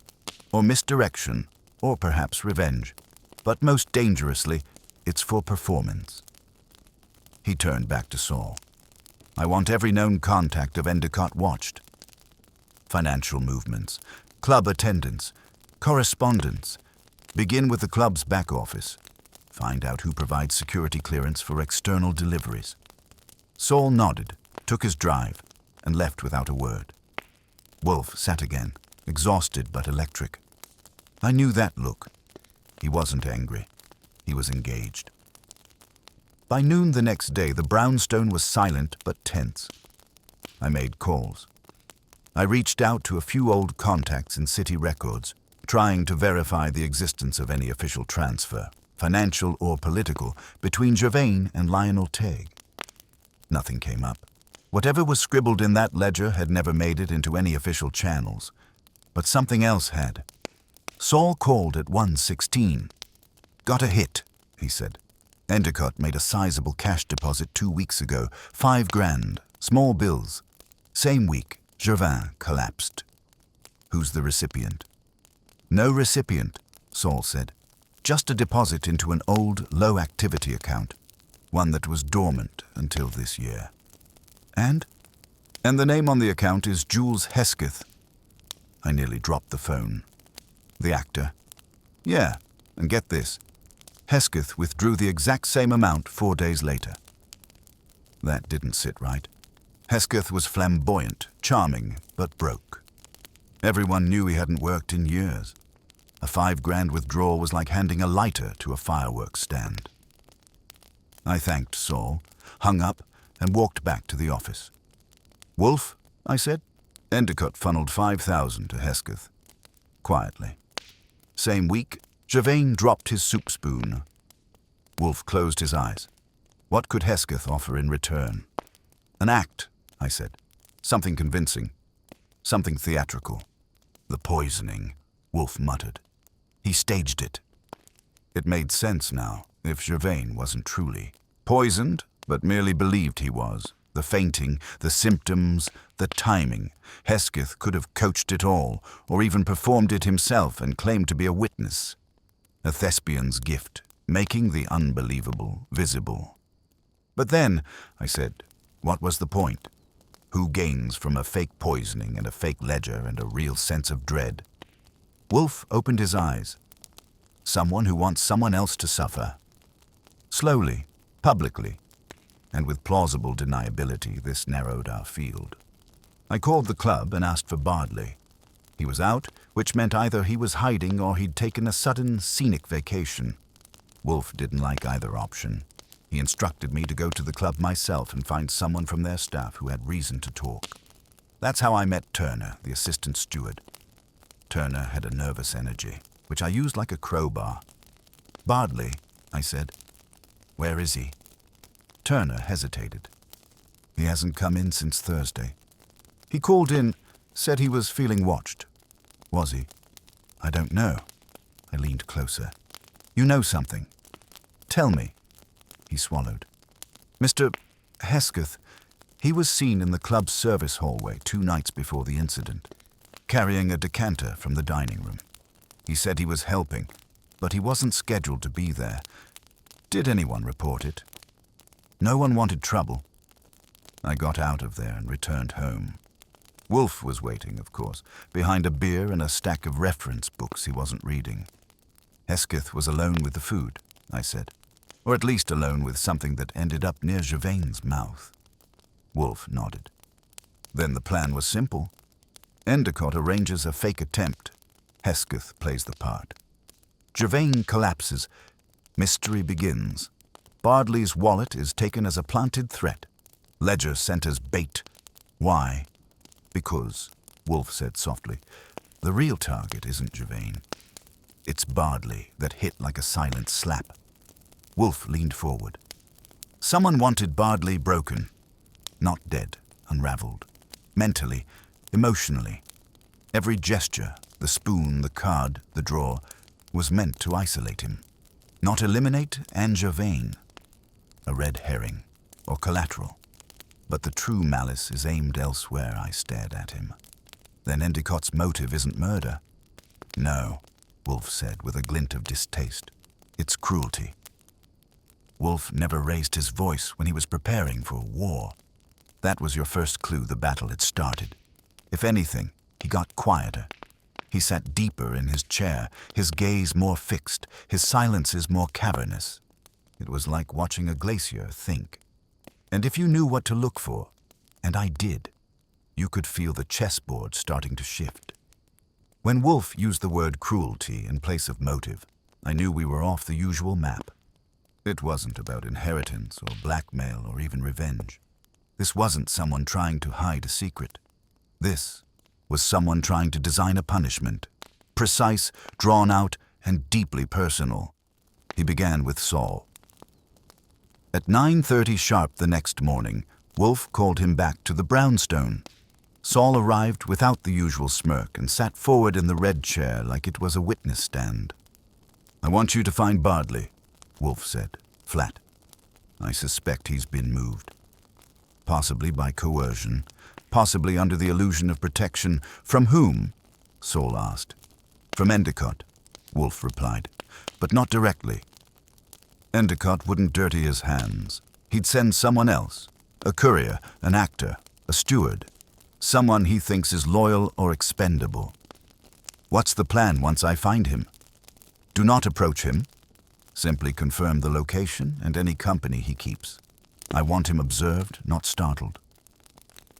or misdirection, or perhaps revenge. But most dangerously, it's for performance. He turned back to Saul. I want every known contact of Endicott watched. Financial movements, club attendance, correspondence. Begin with the club's back office. Find out who provides security clearance for external deliveries. Saul nodded, took his drive, and left without a word. Wolfe sat again, exhausted but electric. I knew that look. He wasn't angry. He was engaged. By noon the next day, the brownstone was silent but tense. I made calls. I reached out to a few old contacts in city records, trying to verify the existence of any official transfer, financial or political, between Gervain and Lionel Tague. Nothing came up. Whatever was scribbled in that ledger had never made it into any official channels. But something else had. Saul called at 1:16. Got a hit, he said. Endicott made a sizable cash deposit 2 weeks ago, $5,000, small bills. Same week, Gervain collapsed. Who's the recipient? No recipient, Saul said. Just a deposit into an old, low-activity account, one that was dormant until this year. And the name on the account is Jules Hesketh. I nearly dropped the phone. The actor? Yeah, and get this. Hesketh withdrew the exact same amount 4 days later. That didn't sit right. Hesketh was flamboyant, charming, but broke. Everyone knew he hadn't worked in years. A $5,000 withdrawal was like handing a lighter to a fireworks stand. I thanked Saul, hung up, and walked back to the office. Wolfe, I said. Endicott funneled $5,000 to Hesketh. Quietly. Same week, Gervain dropped his soup spoon. Wolfe closed his eyes. What could Hesketh offer in return? An act, I said. Something convincing. Something theatrical. The poisoning, Wolfe muttered. He staged it. It made sense now, if Gervain wasn't truly poisoned, but merely believed he was. The fainting, the symptoms, the timing. Hesketh could have coached it all, or even performed it himself and claimed to be a witness. A thespian's gift, making the unbelievable visible. But then, I said, what was the point? Who gains from a fake poisoning and a fake ledger and a real sense of dread? Wolfe opened his eyes. Someone who wants someone else to suffer. Slowly, publicly, and with plausible deniability, this narrowed our field. I called the club and asked for Bardley. He was out, which meant either he was hiding or he'd taken a sudden scenic vacation. Wolfe didn't like either option. He instructed me to go to the club myself and find someone from their staff who had reason to talk. That's how I met Turner, the assistant steward. Turner had a nervous energy, which I used like a crowbar. Bardley, I said. Where is he? Turner hesitated. He hasn't come in since Thursday. He called in, said he was feeling watched. Was he? I don't know. I leaned closer. You know something. Tell me. He swallowed. Mr. Hesketh, he was seen in the club's service hallway 2 nights before the incident, carrying a decanter from the dining room. He said he was helping, but he wasn't scheduled to be there. Did anyone report it? No one wanted trouble. I got out of there and returned home. Wolfe was waiting, of course, behind a beer and a stack of reference books he wasn't reading. Hesketh was alone with the food, I said, or at least alone with something that ended up near Gervain's mouth. Wolfe nodded. Then the plan was simple. Endicott arranges a fake attempt. Hesketh plays the part. Gervain collapses. Mystery begins. Bardley's wallet is taken as a planted threat. Ledger sent as bait. Why? Because, Wolfe said softly, the real target isn't Gervain. It's Bardley that hit like a silent slap. Wolfe leaned forward. Someone wanted Bardley broken. Not dead, unraveled. Mentally, emotionally. Every gesture, the spoon, the card, the drawer, was meant to isolate him. Not eliminate and Gervain, a red herring, or collateral. But the true malice is aimed elsewhere, I stared at him. Then Endicott's motive isn't murder. No, Wolfe said with a glint of distaste. It's cruelty. Wolfe never raised his voice when he was preparing for war. That was your first clue the battle had started. If anything, he got quieter. He sat deeper in his chair, his gaze more fixed, his silences more cavernous. It was like watching a glacier think. And if you knew what to look for, and I did, you could feel the chessboard starting to shift. When Wolfe used the word cruelty in place of motive, I knew we were off the usual map. It wasn't about inheritance or blackmail or even revenge. This wasn't someone trying to hide a secret. This was someone trying to design a punishment, precise, drawn out, and deeply personal. He began with Saul. At 9:30 sharp the next morning, Wolfe called him back to the brownstone. Saul arrived without the usual smirk and sat forward in the red chair like it was a witness stand. "I want you to find Bardley," Wolfe said, flat. "I suspect he's been moved. Possibly by coercion, possibly under the illusion of protection. From whom?" Saul asked. "From Endicott," Wolfe replied, "but not directly. Endicott wouldn't dirty his hands. He'd send someone else, a courier, an actor, a steward, someone he thinks is loyal or expendable. What's the plan once I find him? Do not approach him. Simply confirm the location and any company he keeps. I want him observed, not startled."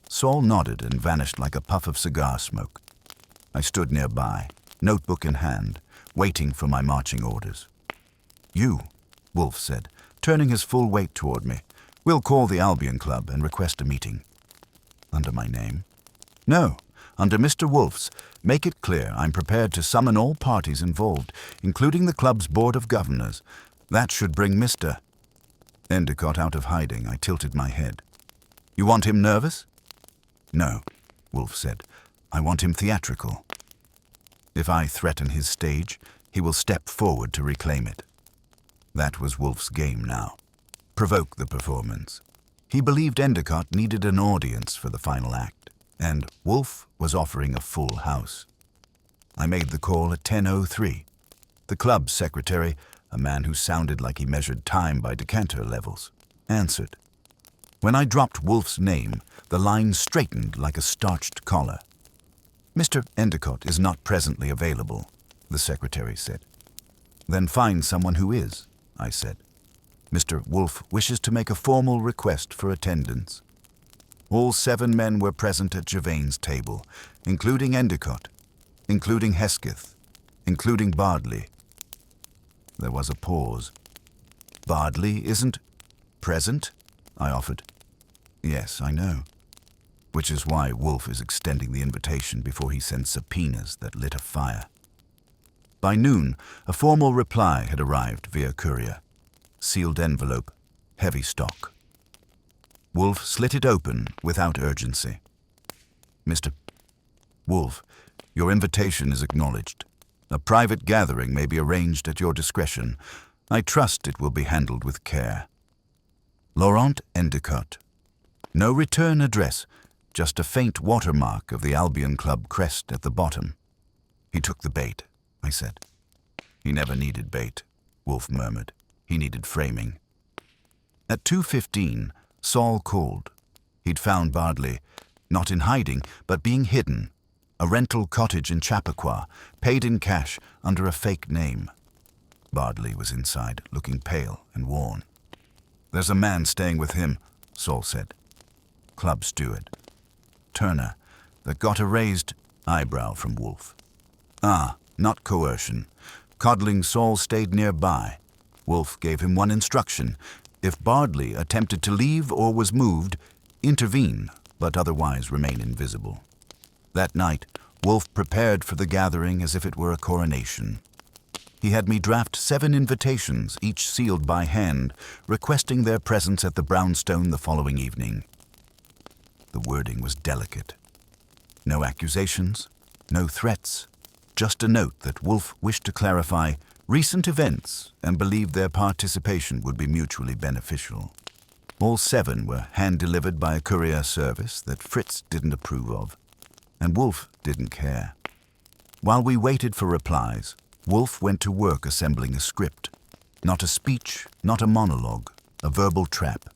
Saul nodded and vanished like a puff of cigar smoke. I stood nearby, notebook in hand, waiting for my marching orders. "You," Wolfe said, turning his full weight toward me. "We'll call the Albion Club and request a meeting." "Under my name?" "No, under Mr. Wolfe's. Make it clear I'm prepared to summon all parties involved, including the club's board of governors. That should bring Mr. Endicott out of hiding. I tilted my head. "You want him nervous?" "No," Wolfe said. "I want him theatrical. If I threaten his stage, he will step forward to reclaim it." That was Wolfe's game now. Provoke the performance. He believed Endicott needed an audience for the final act, and Wolfe was offering a full house. I made the call at 10:03. The club's secretary, a man who sounded like he measured time by decanter levels, answered. When I dropped Wolfe's name, the line straightened like a starched collar. "Mr. Endicott is not presently available," the secretary said. "Then find someone who is," I said. "Mr. Wolfe wishes to make a formal request for attendance." All 7 men were present at Gervain's table, including Endicott, including Hesketh, including Bardley. There was a pause. "Bardley isn't present?" I offered. "Yes, I know. Which is why Wolfe is extending the invitation before he sends subpoenas that lit a fire." By noon, a formal reply had arrived via courier. Sealed envelope, heavy stock. Wolfe slit it open without urgency. "Mr. Wolfe, your invitation is acknowledged. A private gathering may be arranged at your discretion. I trust it will be handled with care. Laurent Endicott. No return address, just a faint watermark of the Albion Club crest at the bottom." "He took the bait," I said. "He never needed bait," Wolfe murmured. "He needed framing." At 2:15, Saul called. He'd found Bardley, not in hiding, but being hidden. A rental cottage in Chappaqua, paid in cash under a fake name. Bardley was inside, looking pale and worn. "There's a man staying with him," Saul said. "Club steward. Turner, that got a raised eyebrow from Wolfe. Ah, not coercion. Coddling Saul stayed nearby. Wolfe gave him one instruction. If Bardley attempted to leave or was moved, intervene, but otherwise remain invisible. That night, Wolfe prepared for the gathering as if it were a coronation. He had me draft 7 invitations, each sealed by hand, requesting their presence at the brownstone the following evening. The wording was delicate. No accusations, no threats, just a note that Wolfe wished to clarify recent events and believed their participation would be mutually beneficial. All 7 were hand-delivered by a courier service that Fritz didn't approve of, and Wolfe didn't care. While we waited for replies, Wolfe went to work assembling a script. Not a speech, not a monologue, a verbal trap.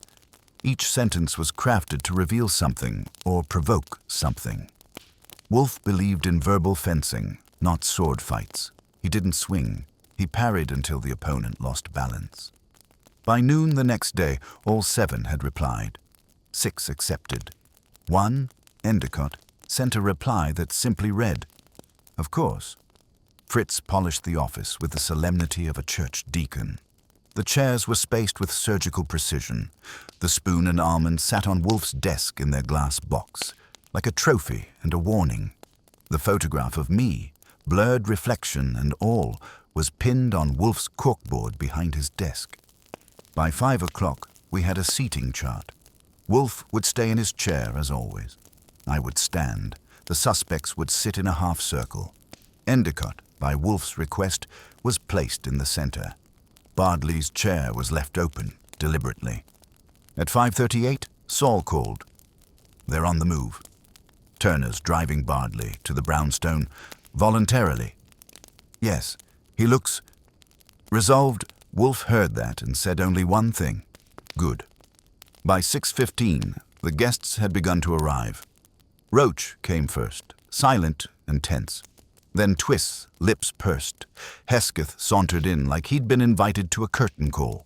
Each sentence was crafted to reveal something or provoke something. Wolfe believed in verbal fencing, not sword fights. He didn't swing. He parried until the opponent lost balance. By noon the next day, all 7 had replied. 6 accepted. 1, Endicott, sent a reply that simply read, "Of course." Fritz polished the office with the solemnity of a church deacon. The chairs were spaced with surgical precision. The spoon and almond sat on Wolfe's desk in their glass box, like a trophy and a warning. The photograph of me, blurred reflection and all, was pinned on Wolfe's corkboard behind his desk. By 5 o'clock, we had a seating chart. Wolfe would stay in his chair, as always. I would stand. The suspects would sit in a half-circle. Endicott, by Wolfe's request, was placed in the center. Bardley's chair was left open, deliberately. At 5:38, Saul called. "They're on the move." Turner's driving Bardley to the brownstone, voluntarily. "Yes, he looks..." Resolved, Wolfe heard that and said only one thing. "Good." By 6:15, the guests had begun to arrive. Roach came first, silent and tense. Then Twist's lips pursed. Hesketh sauntered in like he'd been invited to a curtain call.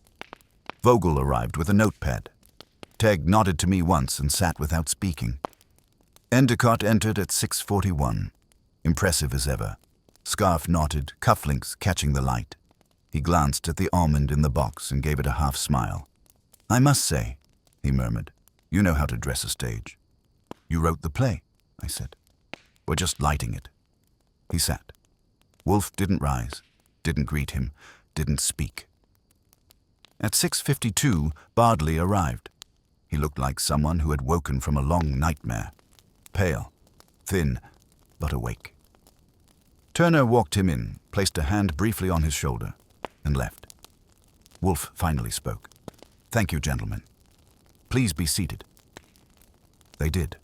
Vogel arrived with a notepad. Tegg nodded to me once and sat without speaking. Endicott entered at 6:41, impressive as ever. Scarf knotted, cufflinks catching the light. He glanced at the almond in the box and gave it a half smile. "I must say," he murmured, "you know how to dress a stage." "You wrote the play," I said. "We're just lighting it." He sat. Wolfe didn't rise, didn't greet him, didn't speak. At 6:52, Bardley arrived. He looked like someone who had woken from a long nightmare. Pale, thin, but awake. Turner walked him in, placed a hand briefly on his shoulder, and left. Wolfe finally spoke. "Thank you, gentlemen. Please be seated." They did.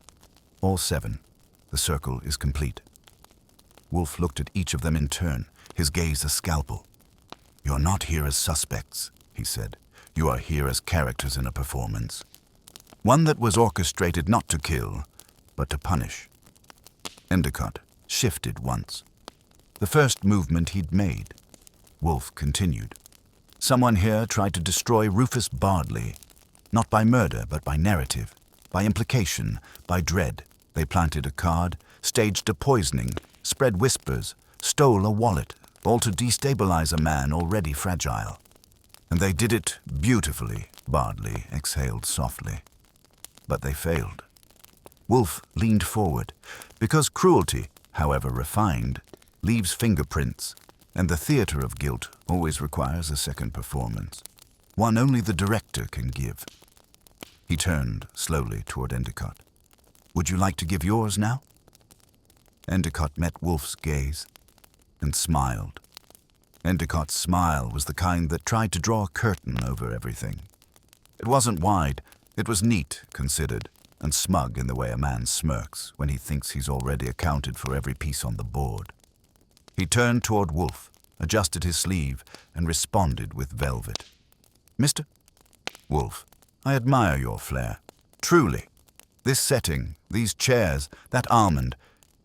All 7. The circle is complete. Wolfe looked at each of them in turn, his gaze a scalpel. "You're not here as suspects," he said. "You are here as characters in a performance. One that was orchestrated not to kill, but to punish." Endicott shifted once. The first movement he'd made. Wolfe continued. "Someone here tried to destroy Rufus Bardley. Not by murder, but by narrative, by implication, by dread. They planted a card, staged a poisoning, spread whispers, stole a wallet, all to destabilize a man already fragile. And they did it beautifully," Bardley exhaled softly. "But they failed." Wolfe leaned forward, because cruelty, however refined, leaves fingerprints, and the theater of guilt always requires a second performance, one only the director can give. He turned slowly toward Endicott. "Would you like to give yours now?" Endicott met Wolfe's gaze and smiled. Endicott's smile was the kind that tried to draw a curtain over everything. It wasn't wide, it was neat, considered, and smug in the way a man smirks when he thinks he's already accounted for every piece on the board. He turned toward Wolfe, adjusted his sleeve, and responded with velvet. "Mr. Wolfe, I admire your flair. Truly. This setting, these chairs, that almond,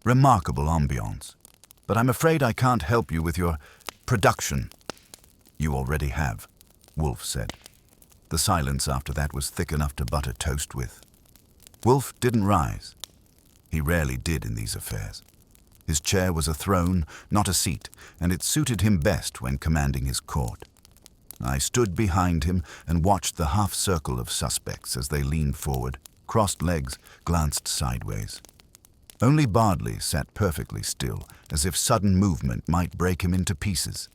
remarkable ambiance. But I'm afraid I can't help you with your production." "You already have," Wolfe said. The silence after that was thick enough to butter toast with. Wolfe didn't rise. He rarely did in these affairs. His chair was a throne, not a seat, and it suited him best when commanding his court. I stood behind him and watched the half-circle of suspects as they leaned forward, crossed legs, glanced sideways. Only Bardley sat perfectly still, as if sudden movement might break him into pieces.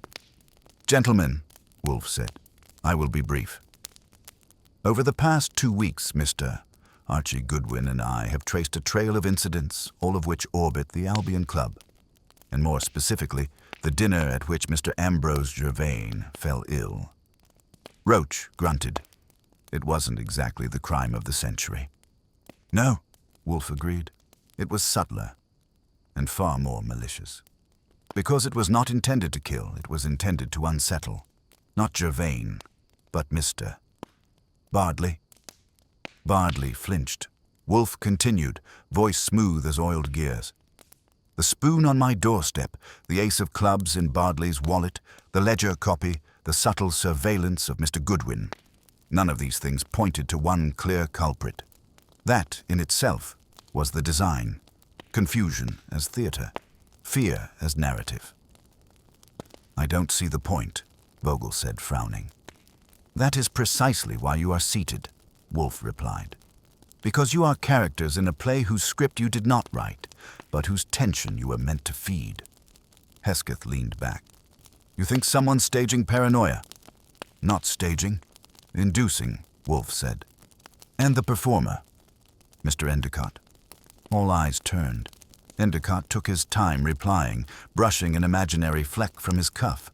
"Gentlemen," Wolfe said, "I will be brief. Over the past 2 weeks, Mr. Archie Goodwin and I have traced a trail of incidents, all of which orbit the Albion Club, and more specifically, the dinner at which Mr. Ambrose Gervain fell ill. Roach grunted. It wasn't exactly the crime of the century. No, Wolfe agreed. It was subtler and far more malicious. Because it was not intended to kill, it was intended to unsettle. Not Gervain, but Mr. Bardley. Bardley flinched. Wolfe continued, voice smooth as oiled gears. The spoon on my doorstep, the ace of clubs in Bardley's wallet, the ledger copy, the subtle surveillance of Mr. Goodwin. None of these things pointed to one clear culprit. That, in itself, was the design. Confusion as theater, fear as narrative. I don't see the point, Vogel said, frowning. That is precisely why you are seated, Wolfe replied. Because you are characters in a play whose script you did not write, but whose tension you were meant to feed. Hesketh leaned back. You think someone's staging paranoia? Not staging. Inducing, Wolfe said. And the performer? Mr. Endicott. All eyes turned. Endicott took his time replying, brushing an imaginary fleck from his cuff.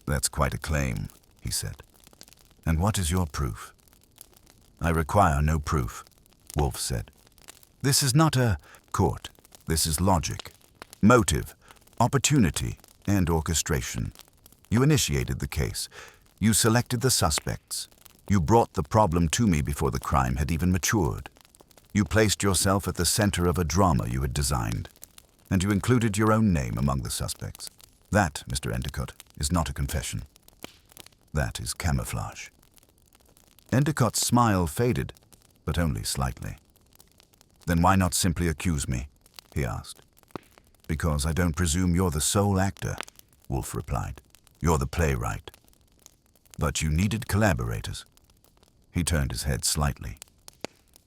That's quite a claim, he said. And what is your proof? I require no proof, Wolfe said. This is not a court. This is logic, motive, opportunity, and orchestration. You initiated the case. You selected the suspects. You brought the problem to me before the crime had even matured. You placed yourself at the center of a drama you had designed, and you included your own name among the suspects. That, Mr. Endicott, is not a confession. That is camouflage. Endicott's smile faded, but only slightly. Then why not simply accuse me? He asked. Because I don't presume you're the sole actor, Wolfe replied. You're the playwright. But you needed collaborators. He turned his head slightly.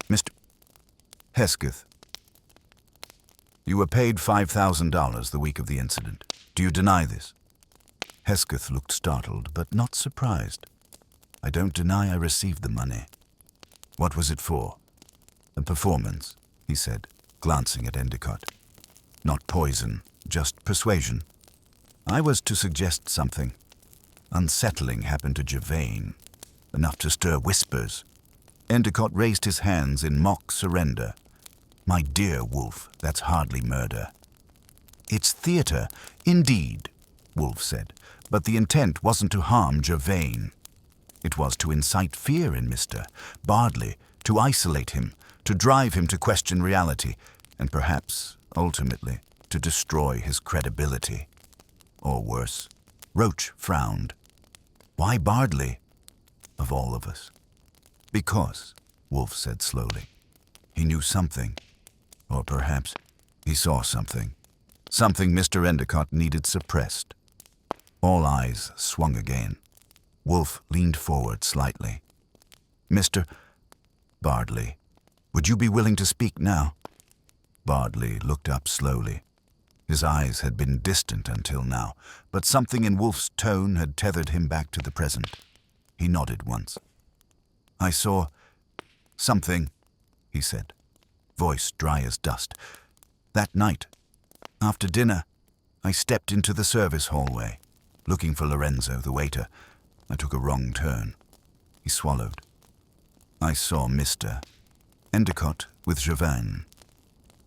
Mr. Hesketh, you were paid $5,000 the week of the incident. Do you deny this? Hesketh looked startled, but not surprised. I don't deny I received the money. What was it for? A performance, he said, glancing at Endicott. Not poison, just persuasion. I was to suggest something. Unsettling happened to Gervain, enough to stir whispers. Endicott raised his hands in mock surrender. My dear Wolfe, that's hardly murder. It's theater, indeed, Wolfe said, but the intent wasn't to harm Gervain. It was to incite fear in Mr. Bardley, to isolate him, to drive him to question reality, and perhaps, ultimately, to destroy his credibility. Or worse. Roach frowned. Why Bardley? Of all of us. Because, Wolfe said slowly, he knew something. Or perhaps he saw something. Something Mr. Endicott needed suppressed. All eyes swung again. Wolfe leaned forward slightly. Mr. Bardley, would you be willing to speak now? Bardley looked up slowly. His eyes had been distant until now, but something in Wolfe's tone had tethered him back to the present. He nodded once. I saw something, he said, voice dry as dust. That night, after dinner, I stepped into the service hallway, looking for Lorenzo, the waiter. I took a wrong turn. He swallowed. I saw Mr. Endicott with Gervain.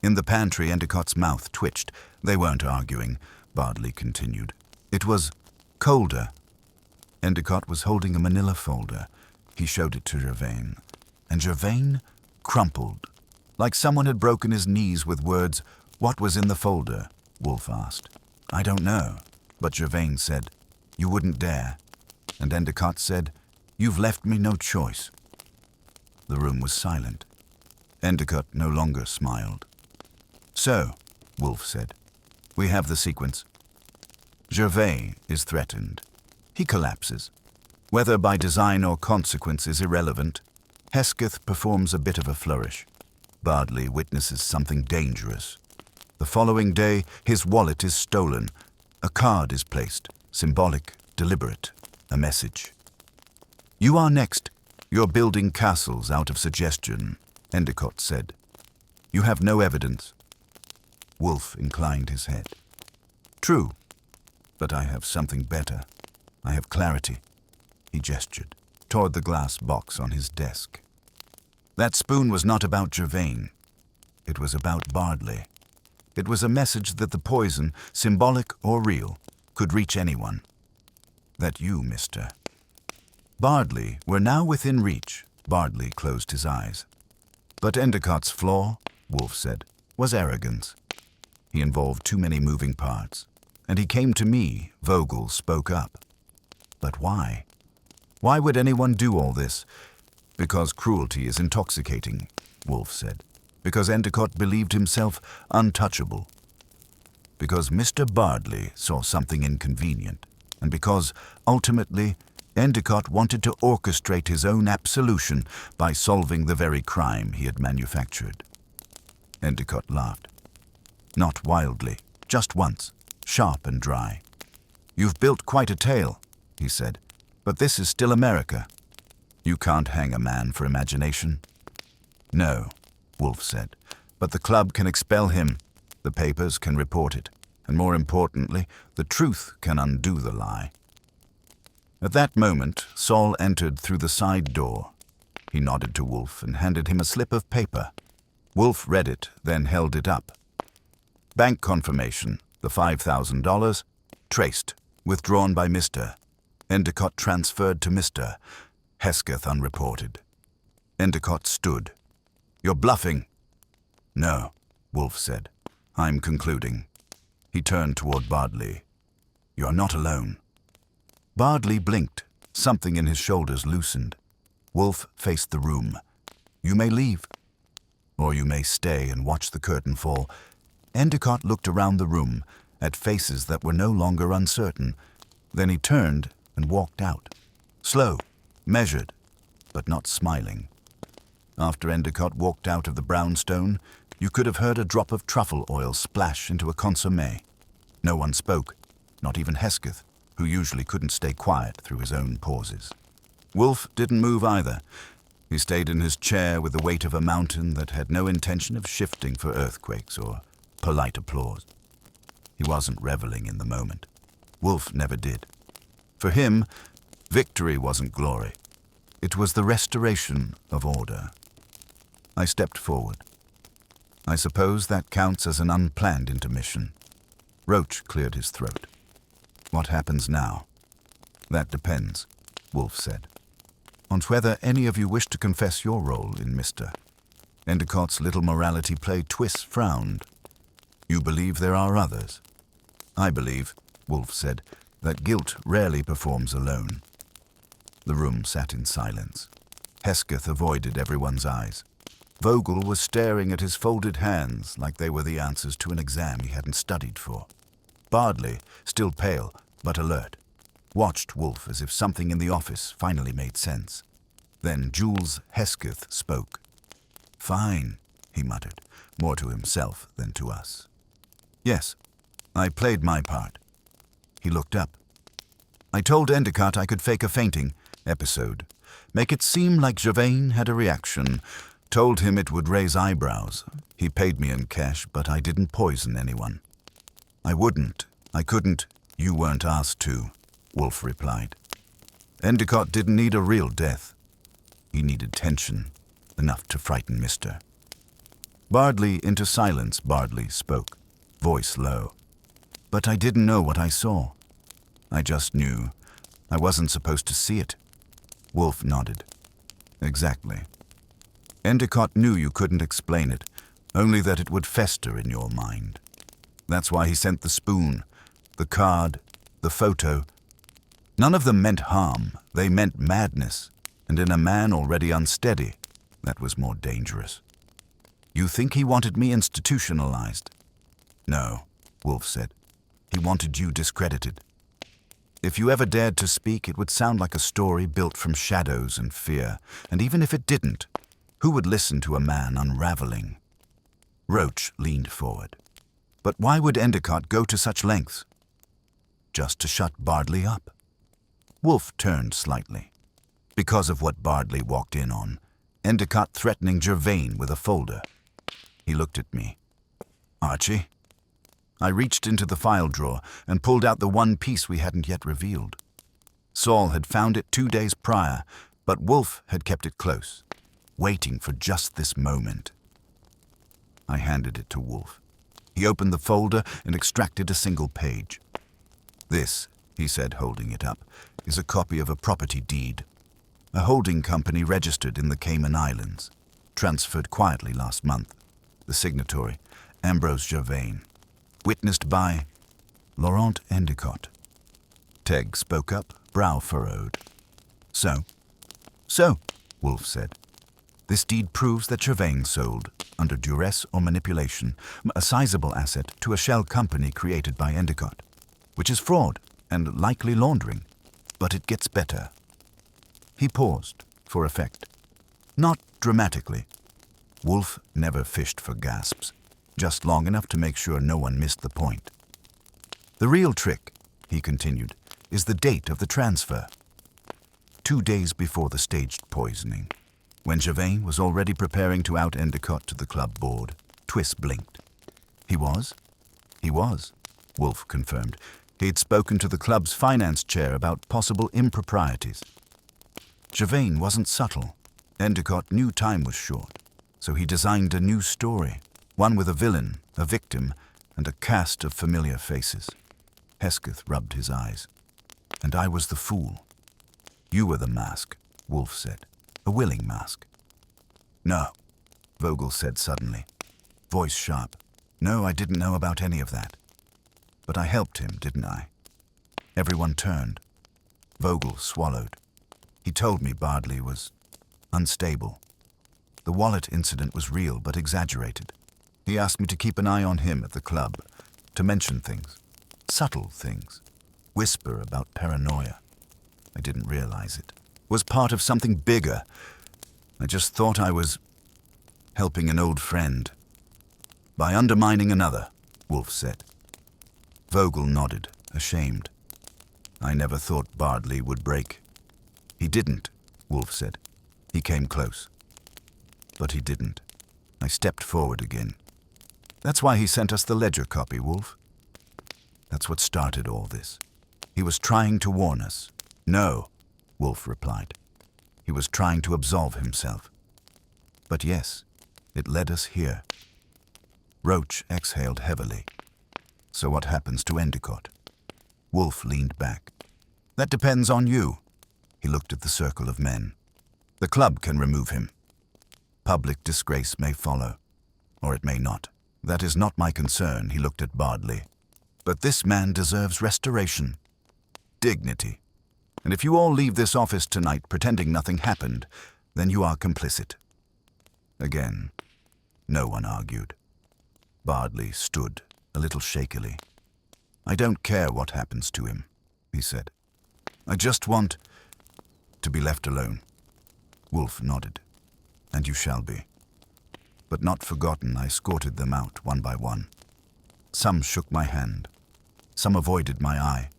In the pantry, Endicott's mouth twitched. They weren't arguing, Bardley continued. It was colder. Endicott was holding a manila folder. He showed it to Gervain. And Gervain crumpled, like someone had broken his knees with words. What was in the folder? Wolfe asked. I don't know. But Gervain said, you wouldn't dare. And Endicott said, you've left me no choice. The room was silent. Endicott no longer smiled. So, Wolfe said, we have the sequence. Gervain is threatened. He collapses. Whether by design or consequence is irrelevant. Hesketh performs a bit of a flourish. Bardley witnesses something dangerous. The following day, his wallet is stolen. A card is placed, symbolic, deliberate, a message. You are next. You're building castles out of suggestion. Endicott said. "You have no evidence." Wolfe inclined his head. "True, but I have something better. I have clarity." He gestured toward the glass box on his desk. That spoon was not about Gervain. It was about Bardley. It was a message that the poison, symbolic or real, could reach anyone. That you, mister. Bardley were now within reach. Bardley closed his eyes. But Endicott's flaw, Wolfe said, was arrogance. He involved too many moving parts. And he came to me, Vogel spoke up. But why? Why would anyone do all this? Because cruelty is intoxicating, Wolfe said. Because Endicott believed himself untouchable. Because Mr. Bardley saw something inconvenient. And because, ultimately, Endicott wanted to orchestrate his own absolution by solving the very crime he had manufactured. Endicott laughed. Not wildly, just once, sharp and dry. "You've built quite a tale," he said, "but this is still America. You can't hang a man for imagination." "No," Wolfe said, "but the club can expel him. The papers can report it. And more importantly, the truth can undo the lie." At that moment, Saul entered through the side door. He nodded to Wolfe and handed him a slip of paper. Wolfe read it, then held it up. "Bank confirmation, the $5,000, traced, withdrawn by Mr. Endicott transferred to Mr. Hesketh unreported." Endicott stood. "You're bluffing." "No," Wolfe said. "I'm concluding." He turned toward Bardley. "You're not alone." Bardley blinked. Something in his shoulders loosened. Wolfe faced the room. "You may leave. Or you may stay and watch the curtain fall." Endicott looked around the room, at faces that were no longer uncertain. Then he turned and walked out. Slow, measured, but not smiling. After Endicott walked out of the brownstone, you could have heard a drop of truffle oil splash into a consommé. No one spoke, not even Hesketh, who usually couldn't stay quiet through his own pauses. Wolfe didn't move either. He stayed in his chair with the weight of a mountain that had no intention of shifting for earthquakes or polite applause. He wasn't reveling in the moment. Wolfe never did. For him, victory wasn't glory. It was the restoration of order. I stepped forward. "I suppose that counts as an unplanned intermission." Roach cleared his throat. "What happens now?" "That depends," Wolfe said, "on whether any of you wish to confess your role in Mr. Endicott's little morality play Twiss frowned. "You believe there are others?" "I believe," Wolfe said, "that guilt rarely performs alone." The room sat in silence. Hesketh avoided everyone's eyes. Vogel was staring at his folded hands like they were the answers to an exam he hadn't studied for. Bardley, still pale but alert, watched Wolfe as if something in the office finally made sense. Then Jules Hesketh spoke. "Fine," he muttered, more to himself than to us. "Yes, I played my part." He looked up. "I told Endicott I could fake a fainting episode, make it seem like Gervain had a reaction, told him it would raise eyebrows. He paid me in cash, but I didn't poison anyone." "I wouldn't. I couldn't. You weren't asked to," Wolfe replied. "Endicott didn't need a real death. He needed tension, enough to frighten Mr. Bardley into silence. Bardley spoke, voice low. "But I didn't know what I saw. I just knew. I wasn't supposed to see it." Wolfe nodded. "Exactly. Endicott knew you couldn't explain it, only that it would fester in your mind. That's why he sent the spoon, the card, the photo. None of them meant harm. They meant madness. And in a man already unsteady, that was more dangerous. You think he wanted me institutionalized?" "No," Wolfe said. "He wanted you discredited. If you ever dared to speak, it would sound like a story built from shadows and fear. And even if it didn't, who would listen to a man unraveling?" Roach leaned forward. "But why would Endicott go to such lengths?" "Just to shut Bardley up." Wolfe turned slightly. "Because of what Bardley walked in on. Endicott threatening Gervain with a folder. He looked at me. Archie? I reached into the file drawer and pulled out the one piece we hadn't yet revealed. Saul had found it 2 days prior, but Wolfe had kept it close, waiting for just this moment. I handed it to Wolfe. He opened the folder and extracted a single page. This, he said, holding it up, is a copy of a property deed. A holding company registered in the Cayman Islands, transferred quietly last month. The signatory, Ambrose Gervain. Witnessed by Laurent Endicott. Tegg spoke up, brow furrowed. So, Wolfe said. This deed proves that Gervain sold, under duress or manipulation, a sizable asset to a shell company created by Endicott, which is fraud and likely laundering. But it gets better. He paused, for effect. Not dramatically. Wolfe never fished for gasps, just long enough to make sure no one missed the point. The real trick, he continued, is the date of the transfer. 2 days before the staged poisoning, when Gervain was already preparing to out Endicott to the club board. Twiss blinked. He was? He was, Wolfe confirmed. He'd spoken to the club's finance chair about possible improprieties. Gervain wasn't subtle. Endicott knew time was short, so he designed a new story, one with a villain, a victim, and a cast of familiar faces. Hesketh rubbed his eyes. And I was the fool. You were the mask, Wolfe said. A willing mask. No, Vogel said suddenly, voice sharp. No, I didn't know about any of that. But I helped him, didn't I? Everyone turned. Vogel swallowed. He told me Bardley was unstable. The wallet incident was real but exaggerated. He asked me to keep an eye on him at the club, to mention things, subtle things, whisper about paranoia. I didn't realize it. Was part of something bigger. I just thought I was helping an old friend. By undermining another, Wolfe said. Vogel nodded, ashamed. I never thought Bardley would break. He didn't, Wolfe said. He came close. But he didn't. I stepped forward again. That's why he sent us the ledger copy, Wolfe. That's what started all this. He was trying to warn us. No, Wolfe replied. He was trying to absolve himself. But yes, it led us here. Roach exhaled heavily. So what happens to Endicott? Wolfe leaned back. That depends on you. He looked at the circle of men. The club can remove him. Public disgrace may follow, or it may not. That is not my concern, he looked at Bardley. But this man deserves restoration. Dignity. And if you all leave this office tonight pretending nothing happened, then you are complicit. Again, no one argued. Bardley stood, a little shakily. I don't care what happens to him, he said. I just want to be left alone. Wolfe nodded. And you shall be. But not forgotten, I escorted them out one by one. Some shook my hand. Some avoided my eye.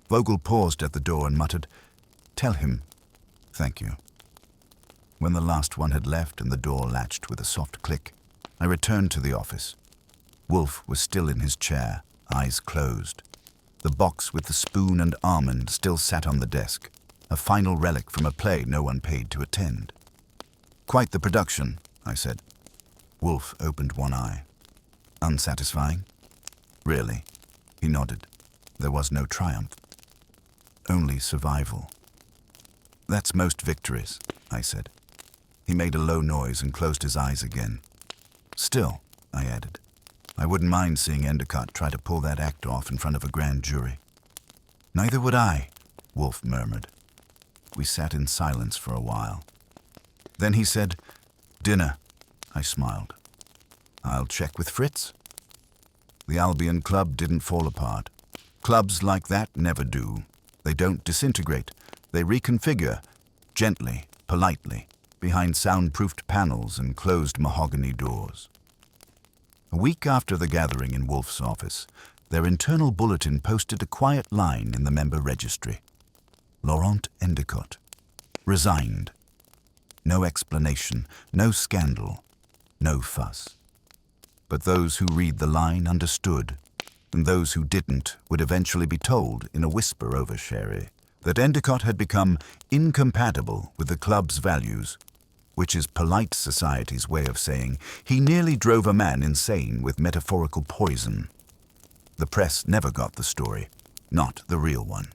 Vogel paused at the door and muttered, Tell him, thank you. When the last one had left and the door latched with a soft click, I returned to the office. Wolfe was still in his chair, eyes closed. The box with the spoon and almond still sat on the desk, a final relic from a play no one paid to attend. Quite the production, I said. Wolfe opened one eye. Unsatisfying? Really? He nodded. There was no triumph. Only survival. That's most victories, I said. He made a low noise and closed his eyes again. Still, I added, I wouldn't mind seeing Endicott try to pull that act off in front of a grand jury. Neither would I, Wolfe murmured. We sat in silence for a while. Then he said, Dinner. I smiled. I'll check with Fritz. The Albion Club didn't fall apart. Clubs like that never do. They don't disintegrate. They reconfigure, gently, politely, behind soundproofed panels and closed mahogany doors. A week after the gathering in Wolfe's office, their internal bulletin posted a quiet line in the member registry. Laurent Endicott. Resigned. no explanation, no scandal, no fuss. But those who read the line understood, and those who didn't would eventually be told in a whisper over sherry that Endicott had become incompatible with the club's values, which is polite society's way of saying he nearly drove a man insane with metaphorical poison. The press never got the story, not the real one.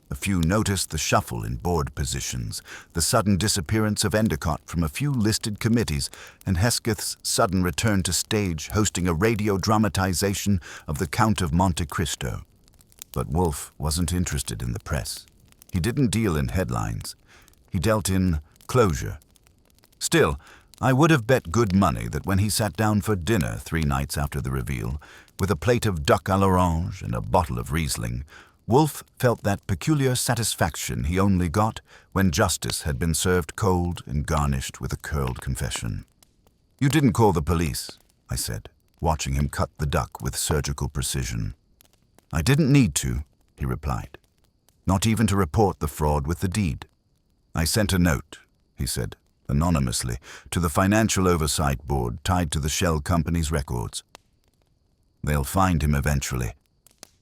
A few noticed the shuffle in board positions, the sudden disappearance of Endicott from a few listed committees, and Hesketh's sudden return to stage hosting a radio dramatization of The Count of Monte Cristo. But Wolfe wasn't interested in the press. He didn't deal in headlines. He dealt in closure. Still, I would have bet good money that when he sat down for dinner 3 nights after the reveal, with a plate of duck à l'orange and a bottle of Riesling, Wolfe felt that peculiar satisfaction he only got when justice had been served cold and garnished with a curled confession. "You didn't call the police," I said, watching him cut the duck with surgical precision. "I didn't need to," he replied. "Not even to report the fraud with the deed. I sent a note," he said, anonymously, to the Financial Oversight Board tied to the Shell Company's records. "They'll find him eventually.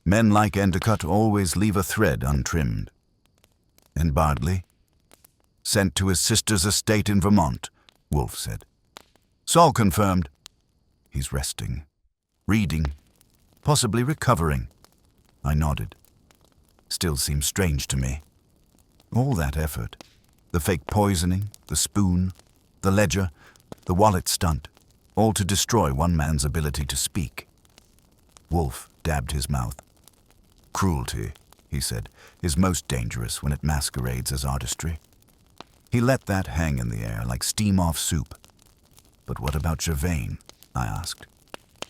Men like Endicott always leave a thread untrimmed." "And Bardley?" "Sent to his sister's estate in Vermont," Wolfe said. "Sol confirmed. He's resting, reading, possibly recovering." I nodded. "Still seems strange to me. All that effort, the fake poisoning, the spoon, the ledger, the wallet stunt, all to destroy one man's ability to speak." Wolfe dabbed his mouth. "Cruelty," he said, "is most dangerous when it masquerades as artistry." He let that hang in the air like steam off soup. "But what about Gervain?" I asked.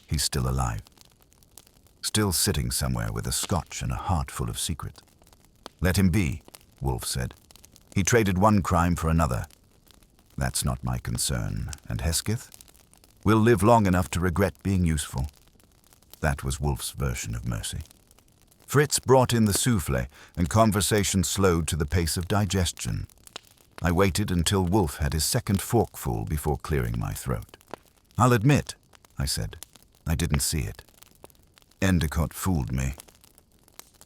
"He's still alive. Still sitting somewhere with a scotch and a heart full of secrets." "Let him be," Wolfe said. "He traded one crime for another. That's not my concern. And Hesketh? We'll live long enough to regret being useful." That was Wolfe's version of mercy. Fritz brought in the souffle, and conversation slowed to the pace of digestion. I waited until Wolfe had his second forkful before clearing my throat. "I'll admit," I said, "I didn't see it. Endicott fooled me."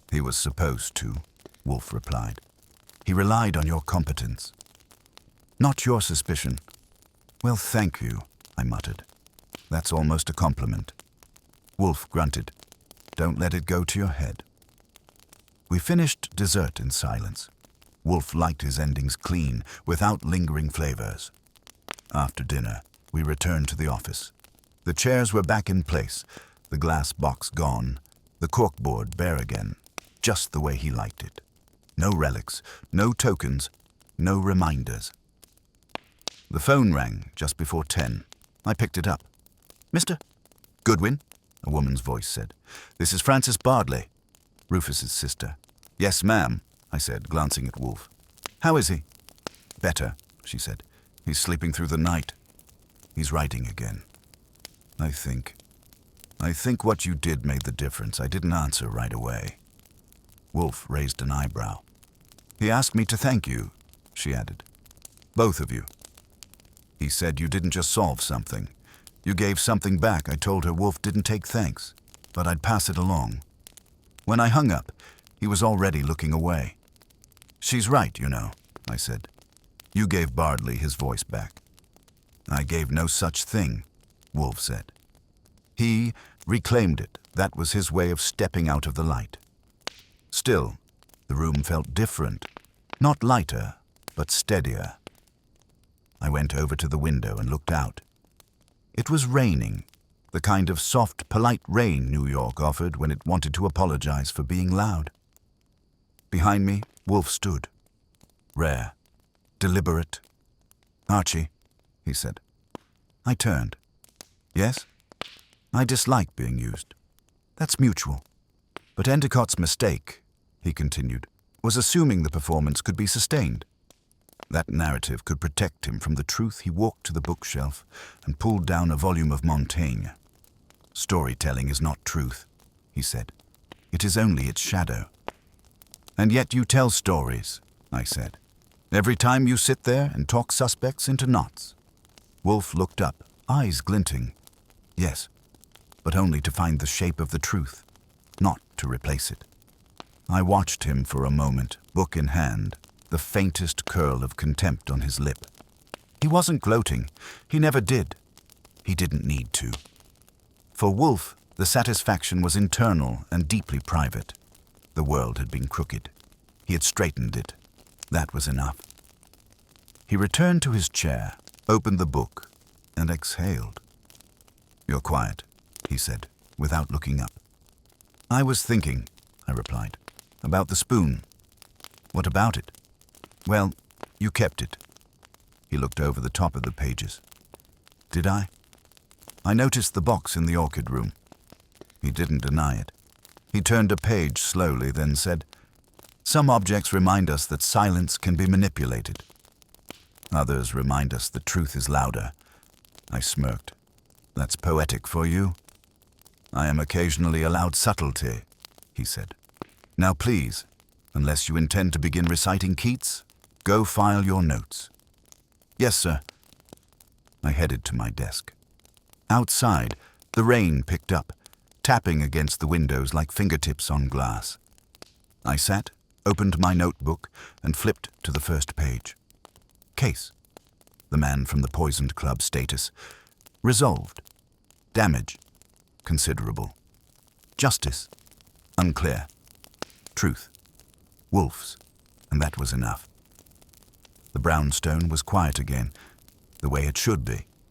"He was supposed to," Wolfe replied. "He relied on your competence." "Not your suspicion." "Well, thank you," I muttered. "That's almost a compliment." Wolfe grunted. "Don't let it go to your head." We finished dessert in silence. Wolfe liked his endings clean, without lingering flavors. After dinner, we returned to the office. The chairs were back in place, the glass box gone, the corkboard bare again, just the way he liked it. No relics, no tokens, no reminders. The phone rang just before 10. I picked it up. "Mr. Goodwin?" a woman's voice said. "This is Frances Bardley, Rufus's sister." "Yes, ma'am," I said, glancing at Wolfe. "How is he?" "Better," she said. "He's sleeping through the night. He's writing again. I think what you did made the difference. I didn't answer right away." Wolfe raised an eyebrow. "He asked me to thank you," she added. "Both of you. He said you didn't just solve something. You gave something back. I told her Wolfe didn't take thanks, but I'd pass it along." When I hung up, he was already looking away. "She's right, you know," I said. "You gave Bardley his voice back." "I gave no such thing," Wolfe said. "He reclaimed it. That was his way of stepping out of the light." Still, the room felt different. Not lighter, but steadier. I went over to the window and looked out. It was raining, the kind of soft, polite rain New York offered when it wanted to apologize for being loud. Behind me, Wolfe stood. Rare, deliberate. "Archie," he said. I turned. "Yes?" "I dislike being used. That's mutual. But Endicott's mistake," he continued, "was assuming the performance could be sustained. That narrative could protect him from the truth. He walked to the bookshelf and pulled down a volume of Montaigne. "Storytelling is not truth," he said. "It is only its shadow." "And yet you tell stories," I said. Every time you sit there and talk suspects into knots." Wolfe looked up, eyes glinting. "Yes, but only to find the shape of the truth, not to replace it." I watched him for a moment, book in hand, the faintest curl of contempt on his lip. He wasn't gloating. He never did. He didn't need to. For Wolfe, the satisfaction was internal and deeply private. The world had been crooked. He had straightened it. That was enough. He returned to his chair, opened the book, and exhaled. "You're quiet," he said, without looking up. "I was thinking," I replied, "about the spoon." "What about it?" "Well, you kept it." He looked over the top of the pages. "Did I?" "I noticed the box in the orchid room." He didn't deny it. He turned a page slowly, then said, "Some objects remind us that silence can be manipulated. Others remind us that truth is louder." I smirked. "That's poetic for you." "I am occasionally allowed subtlety," he said. "Now please, unless you intend to begin reciting Keats, go file your notes." "Yes, sir." I headed to my desk. Outside, the rain picked up, tapping against the windows like fingertips on glass. I sat, opened my notebook, and flipped to the first page. Case. The man from the poisoned club status. Resolved. Damage. Considerable. Justice. Unclear. Truth. Wolfe's. And that was enough. The brownstone was quiet again, the way it should be.